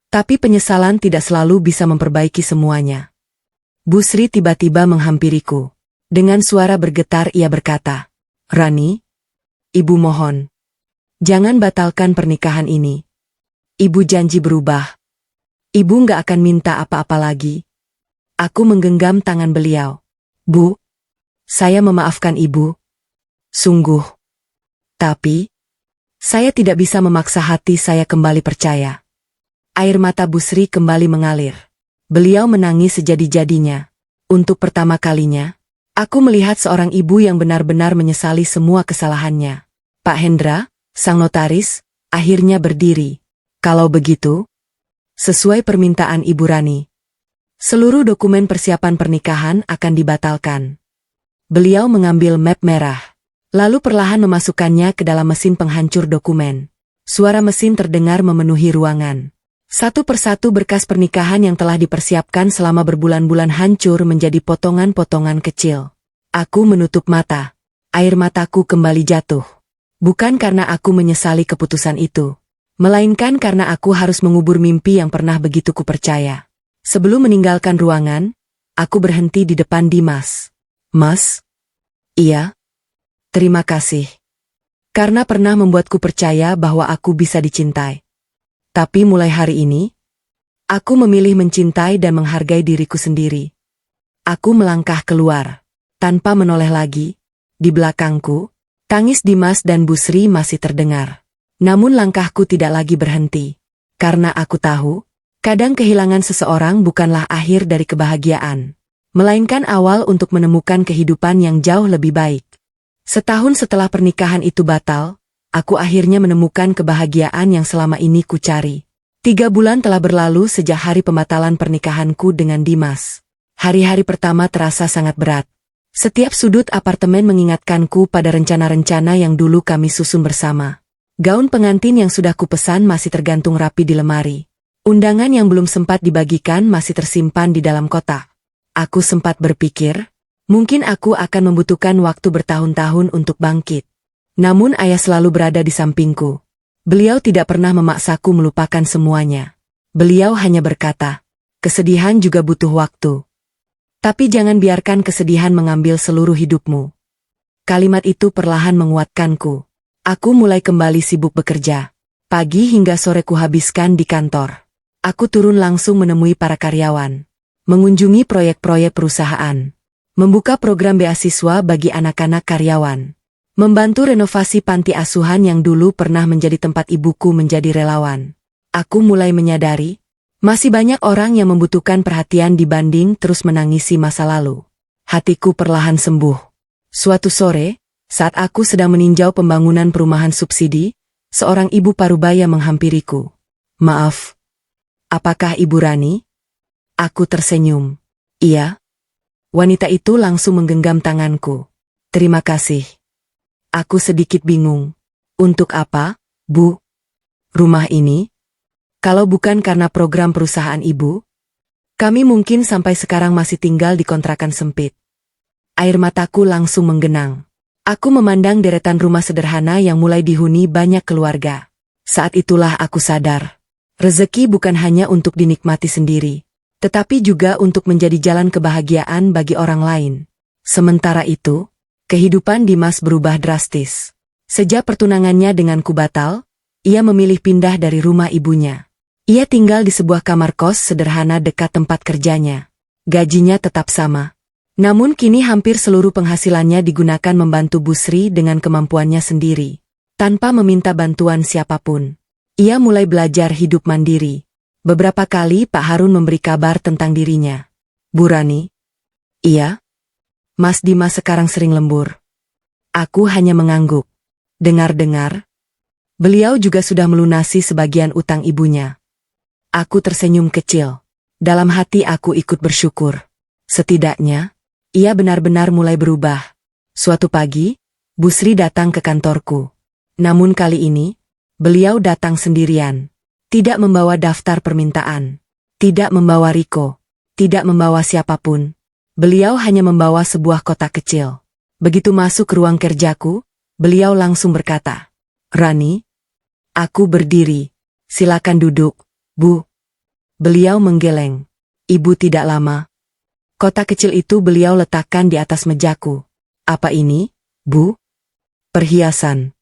Tapi penyesalan tidak selalu bisa memperbaiki semuanya. Bu Sri tiba-tiba menghampiriku. Dengan suara bergetar ia berkata, Rani, ibu mohon. Jangan batalkan pernikahan ini. Ibu janji berubah. Ibu nggak akan minta apa-apa lagi. Aku menggenggam tangan beliau. Bu, saya memaafkan ibu. Sungguh. Tapi, saya tidak bisa memaksa hati saya kembali percaya. Air mata Bu Sri kembali mengalir. Beliau menangis sejadi-jadinya. Untuk pertama kalinya, aku melihat seorang ibu yang benar-benar menyesali semua kesalahannya. Pak Hendra, sang notaris, akhirnya berdiri. Kalau begitu, sesuai permintaan Ibu Rani, seluruh dokumen persiapan pernikahan akan dibatalkan. Beliau mengambil map merah, lalu perlahan memasukkannya ke dalam mesin penghancur dokumen. Suara mesin terdengar memenuhi ruangan. Satu persatu berkas pernikahan yang telah dipersiapkan selama berbulan-bulan hancur menjadi potongan-potongan kecil. Aku menutup mata. Air mataku kembali jatuh. Bukan karena aku menyesali keputusan itu, melainkan karena aku harus mengubur mimpi yang pernah begitu kupercaya. Sebelum meninggalkan ruangan, aku berhenti di depan Dimas. Mas? Iya? Terima kasih. Karena pernah membuatku percaya bahwa aku bisa dicintai. Tapi mulai hari ini, aku memilih mencintai dan menghargai diriku sendiri. Aku melangkah keluar, tanpa menoleh lagi. Di belakangku, tangis Dimas dan Bu Sri masih terdengar. Namun langkahku tidak lagi berhenti. Karena aku tahu, Kadang kehilangan seseorang bukanlah akhir dari kebahagiaan, melainkan awal untuk menemukan kehidupan yang jauh lebih baik. Setahun setelah pernikahan itu batal, aku akhirnya menemukan kebahagiaan yang selama ini ku cari. 3 bulan telah berlalu sejak hari pembatalan pernikahanku dengan Dimas. Hari-hari pertama terasa sangat berat. Setiap sudut apartemen mengingatkanku pada rencana-rencana yang dulu kami susun bersama. Gaun pengantin yang sudah kupesan masih tergantung rapi di lemari. Undangan yang belum sempat dibagikan masih tersimpan di dalam kotak. Aku sempat berpikir, mungkin aku akan membutuhkan waktu bertahun-tahun untuk bangkit. Namun ayah selalu berada di sampingku. Beliau tidak pernah memaksaku melupakan semuanya. Beliau hanya berkata, kesedihan juga butuh waktu. Tapi jangan biarkan kesedihan mengambil seluruh hidupmu. Kalimat itu perlahan menguatkanku. Aku mulai kembali sibuk bekerja. Pagi hingga sore kuhabiskan di kantor. Aku turun langsung menemui para karyawan. Mengunjungi proyek-proyek perusahaan. Membuka program beasiswa bagi anak-anak karyawan. Membantu renovasi panti asuhan yang dulu pernah menjadi tempat ibuku menjadi relawan. Aku mulai menyadari, masih banyak orang yang membutuhkan perhatian dibanding terus menangisi masa lalu. Hatiku perlahan sembuh. Suatu sore, saat aku sedang meninjau pembangunan perumahan subsidi, seorang ibu parubaya menghampiriku. Maaf, apakah Ibu Rani? Aku tersenyum. Iya. Wanita itu langsung menggenggam tanganku. Terima kasih. Aku sedikit bingung. Untuk apa, Bu? Rumah ini? Kalau bukan karena program perusahaan ibu, kami mungkin sampai sekarang masih tinggal di kontrakan sempit. Air mataku langsung menggenang. Aku memandang deretan rumah sederhana yang mulai dihuni banyak keluarga. Saat itulah aku sadar. Rezeki bukan hanya untuk dinikmati sendiri, tetapi juga untuk menjadi jalan kebahagiaan bagi orang lain. Sementara itu, kehidupan Dimas berubah drastis. Sejak pertunangannya denganku batal, ia memilih pindah dari rumah ibunya. Ia tinggal di sebuah kamar kos sederhana dekat tempat kerjanya. Gajinya tetap sama. Namun kini hampir seluruh penghasilannya digunakan membantu Bu Sri dengan kemampuannya sendiri. Tanpa meminta bantuan siapapun. Ia mulai belajar hidup mandiri. Beberapa kali Pak Harun memberi kabar tentang dirinya. Bu Rani? Iya? Mas Dimas sekarang sering lembur. Aku hanya mengangguk. Dengar-dengar, beliau juga sudah melunasi sebagian utang ibunya. Aku tersenyum kecil. Dalam hati aku ikut bersyukur. Setidaknya, ia benar-benar mulai berubah. Suatu pagi, Bu Sri datang ke kantorku. Namun kali ini, beliau datang sendirian. Tidak membawa daftar permintaan. Tidak membawa Riko. Tidak membawa siapapun. Beliau hanya membawa sebuah kotak kecil. Begitu masuk ke ruang kerjaku, beliau langsung berkata, Rani? Aku berdiri. Silakan duduk, Bu. Beliau menggeleng. Ibu tidak lama. Kotak kecil itu beliau letakkan di atas mejaku. Apa ini, Bu? Perhiasan.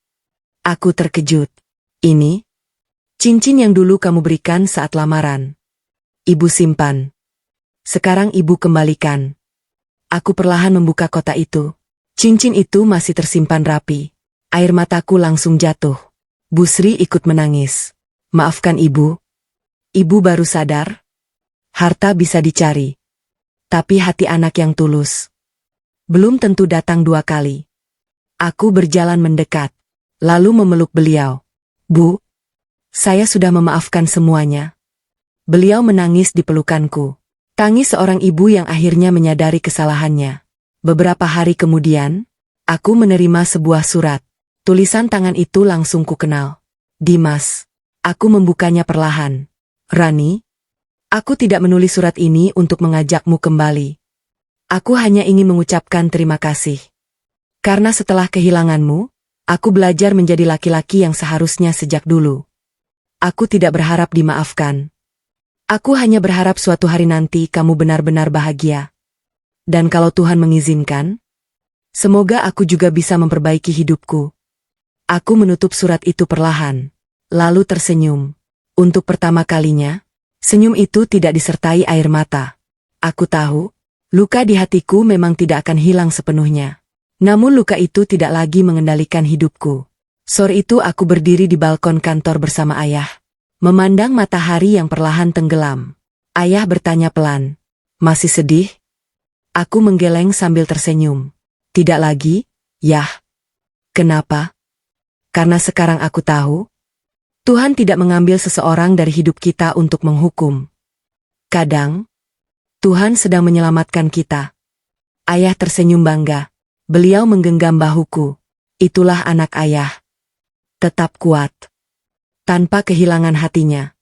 Aku terkejut. Ini? Cincin yang dulu kamu berikan saat lamaran. Ibu simpan. Sekarang ibu kembalikan. Aku perlahan membuka kotak itu. Cincin itu masih tersimpan rapi. Air mataku langsung jatuh. Bu Sri ikut menangis. Maafkan ibu. Ibu baru sadar. Harta bisa dicari. Tapi hati anak yang tulus belum tentu datang 2 kali. Aku berjalan mendekat. Lalu memeluk beliau. Bu, saya sudah memaafkan semuanya. Beliau menangis di pelukanku. Tangis seorang ibu yang akhirnya menyadari kesalahannya. Beberapa hari kemudian, aku menerima sebuah surat. Tulisan tangan itu langsung kukenal. Dimas. Aku membukanya perlahan. Rani, aku tidak menulis surat ini untuk mengajakmu kembali. Aku hanya ingin mengucapkan terima kasih. Karena setelah kehilanganmu, aku belajar menjadi laki-laki yang seharusnya sejak dulu. Aku tidak berharap dimaafkan. Aku hanya berharap suatu hari nanti kamu benar-benar bahagia. Dan kalau Tuhan mengizinkan, semoga aku juga bisa memperbaiki hidupku. Aku menutup surat itu perlahan, lalu tersenyum. Untuk pertama kalinya, senyum itu tidak disertai air mata. Aku tahu, luka di hatiku memang tidak akan hilang sepenuhnya. Namun luka itu tidak lagi mengendalikan hidupku. Sore itu aku berdiri di balkon kantor bersama ayah. memandang matahari yang perlahan tenggelam. Ayah bertanya pelan, "Masih sedih?" Aku menggeleng sambil tersenyum. "Tidak lagi, Yah." "Kenapa?" "Karena sekarang aku tahu, Tuhan tidak mengambil seseorang dari hidup kita untuk menghukum. Kadang, Tuhan sedang menyelamatkan kita." Ayah tersenyum bangga. Beliau menggenggam bahuku. Itulah anak ayah. Tetap kuat. Tanpa kehilangan hatinya.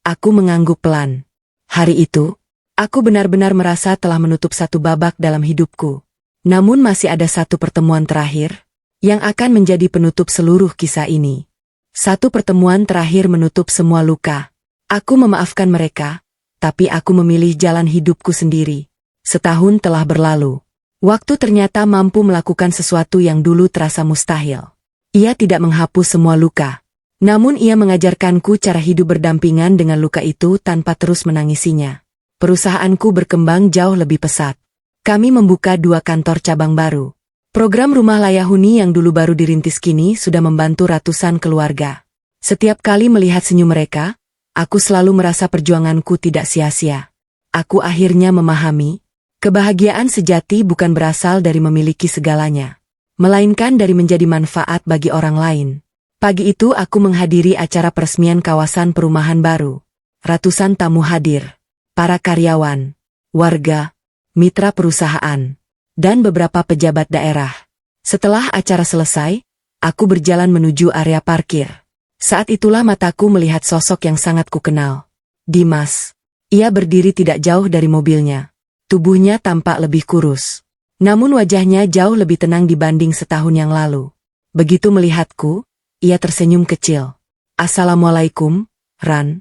Aku mengangguk pelan. Hari itu, aku benar-benar merasa telah menutup satu babak dalam hidupku. Namun masih ada satu pertemuan terakhir, yang akan menjadi penutup seluruh kisah ini. Satu pertemuan terakhir menutup semua luka. Aku memaafkan mereka, tapi aku memilih jalan hidupku sendiri. Setahun telah berlalu. Waktu ternyata mampu melakukan sesuatu yang dulu terasa mustahil. Ia tidak menghapus semua luka. Namun ia mengajarkanku cara hidup berdampingan dengan luka itu tanpa terus menangisinya. Perusahaanku berkembang jauh lebih pesat. Kami membuka 2 kantor cabang baru. Program Rumah Layak Huni yang dulu baru dirintis kini sudah membantu ratusan keluarga. Setiap kali melihat senyum mereka, aku selalu merasa perjuanganku tidak sia-sia. Aku akhirnya memahami, kebahagiaan sejati bukan berasal dari memiliki segalanya, melainkan dari menjadi manfaat bagi orang lain. Pagi itu aku menghadiri acara peresmian kawasan perumahan baru. Ratusan tamu hadir. Para karyawan, warga, mitra perusahaan, dan beberapa pejabat daerah. Setelah acara selesai, aku berjalan menuju area parkir. Saat itulah mataku melihat sosok yang sangat kukenal. Dimas. Ia berdiri tidak jauh dari mobilnya. Tubuhnya tampak lebih kurus. Namun wajahnya jauh lebih tenang dibanding setahun yang lalu. Begitu melihatku, ia tersenyum kecil. "Assalamualaikum, Ran."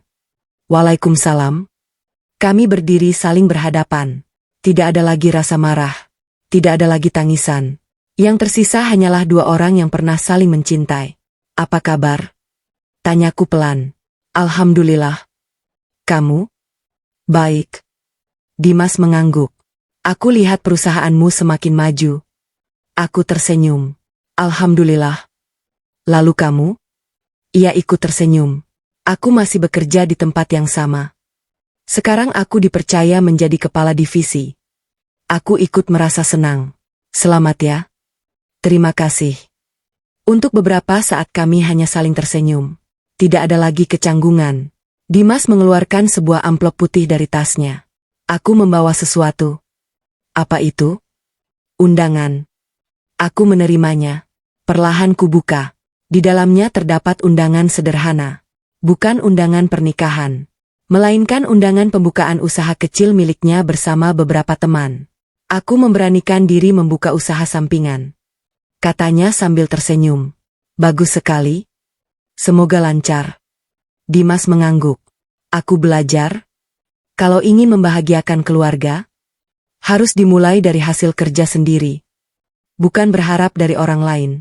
"Waalaikumsalam." Kami berdiri saling berhadapan. Tidak ada lagi rasa marah. Tidak ada lagi tangisan. Yang tersisa hanyalah 2 orang yang pernah saling mencintai. "Apa kabar?" tanyaku pelan. "Alhamdulillah." "Kamu?" "Baik." Dimas mengangguk. "Aku lihat perusahaanmu semakin maju." Aku tersenyum. "Alhamdulillah." "Lalu kamu?" Ia ikut tersenyum. "Aku masih bekerja di tempat yang sama. Sekarang aku dipercaya menjadi kepala divisi." Aku ikut merasa senang. "Selamat ya." "Terima kasih." Untuk beberapa saat kami hanya saling tersenyum. Tidak ada lagi kecanggungan. Dimas mengeluarkan sebuah amplop putih dari tasnya. Aku membawa sesuatu. "Apa itu?" "Undangan." Aku menerimanya. Perlahan kubuka. Di dalamnya terdapat undangan sederhana. Bukan undangan pernikahan, melainkan undangan pembukaan usaha kecil miliknya bersama beberapa teman. "Aku memberanikan diri membuka usaha sampingan," katanya sambil tersenyum. "Bagus sekali. Semoga lancar." Dimas mengangguk. "Aku belajar, kalau ingin membahagiakan keluarga, harus dimulai dari hasil kerja sendiri, bukan berharap dari orang lain."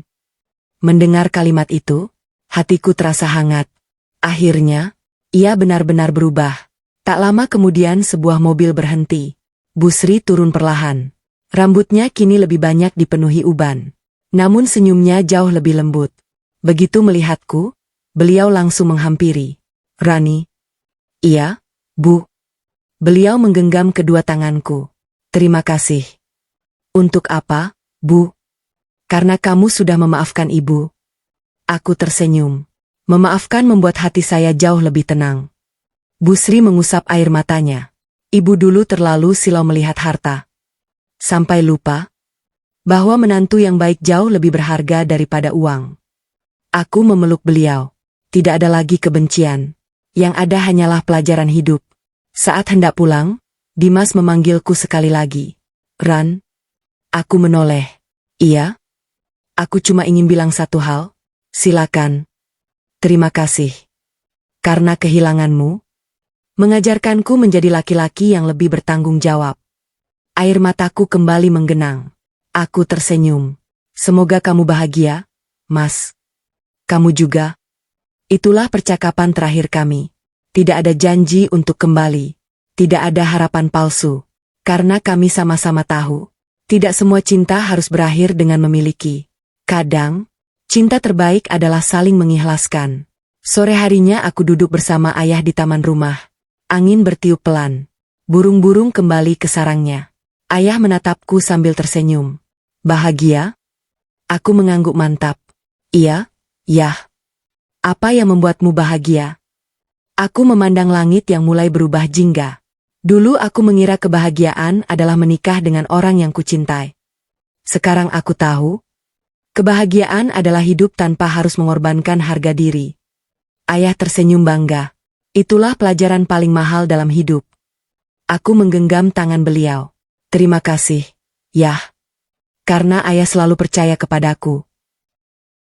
Mendengar kalimat itu, hatiku terasa hangat. Akhirnya, ia benar-benar berubah. Tak lama kemudian sebuah mobil berhenti. Busri turun perlahan. Rambutnya kini lebih banyak dipenuhi uban. Namun senyumnya jauh lebih lembut. Begitu melihatku, beliau langsung menghampiri. "Rani." "Iya, Bu." Beliau menggenggam kedua tanganku. "Terima kasih." "Untuk apa, Bu?" "Karena kamu sudah memaafkan Ibu." Aku tersenyum. Memaafkan membuat hati saya jauh lebih tenang. Busri mengusap air matanya. "Ibu dulu terlalu silau melihat harta. Sampai lupa bahwa menantu yang baik jauh lebih berharga daripada uang." Aku memeluk beliau. Tidak ada lagi kebencian. Yang ada hanyalah pelajaran hidup. Saat hendak pulang, Dimas memanggilku sekali lagi. "Ran." Aku menoleh. "Iya?" "Aku cuma ingin bilang satu hal." "Silakan." "Terima kasih. Karena kehilanganmu, mengajarkanku menjadi laki-laki yang lebih bertanggung jawab." Air mataku kembali menggenang. Aku tersenyum. "Semoga kamu bahagia, Mas." "Kamu juga." Itulah percakapan terakhir kami. Tidak ada janji untuk kembali. Tidak ada harapan palsu. Karena kami sama-sama tahu, tidak semua cinta harus berakhir dengan memiliki. Kadang, cinta terbaik adalah saling mengikhlaskan. Sore harinya aku duduk bersama ayah di taman rumah. Angin bertiup pelan. Burung-burung kembali ke sarangnya. Ayah menatapku sambil tersenyum. Bahagia? Aku mengangguk mantap. Iya, Yah. Apa yang membuatmu bahagia? Aku memandang langit yang mulai berubah jingga. Dulu aku mengira kebahagiaan adalah menikah dengan orang yang kucintai. Sekarang aku tahu, kebahagiaan adalah hidup tanpa harus mengorbankan harga diri. Ayah tersenyum bangga. Itulah pelajaran paling mahal dalam hidup. Aku menggenggam tangan beliau. Terima kasih, Yah. Karena ayah selalu percaya kepadaku.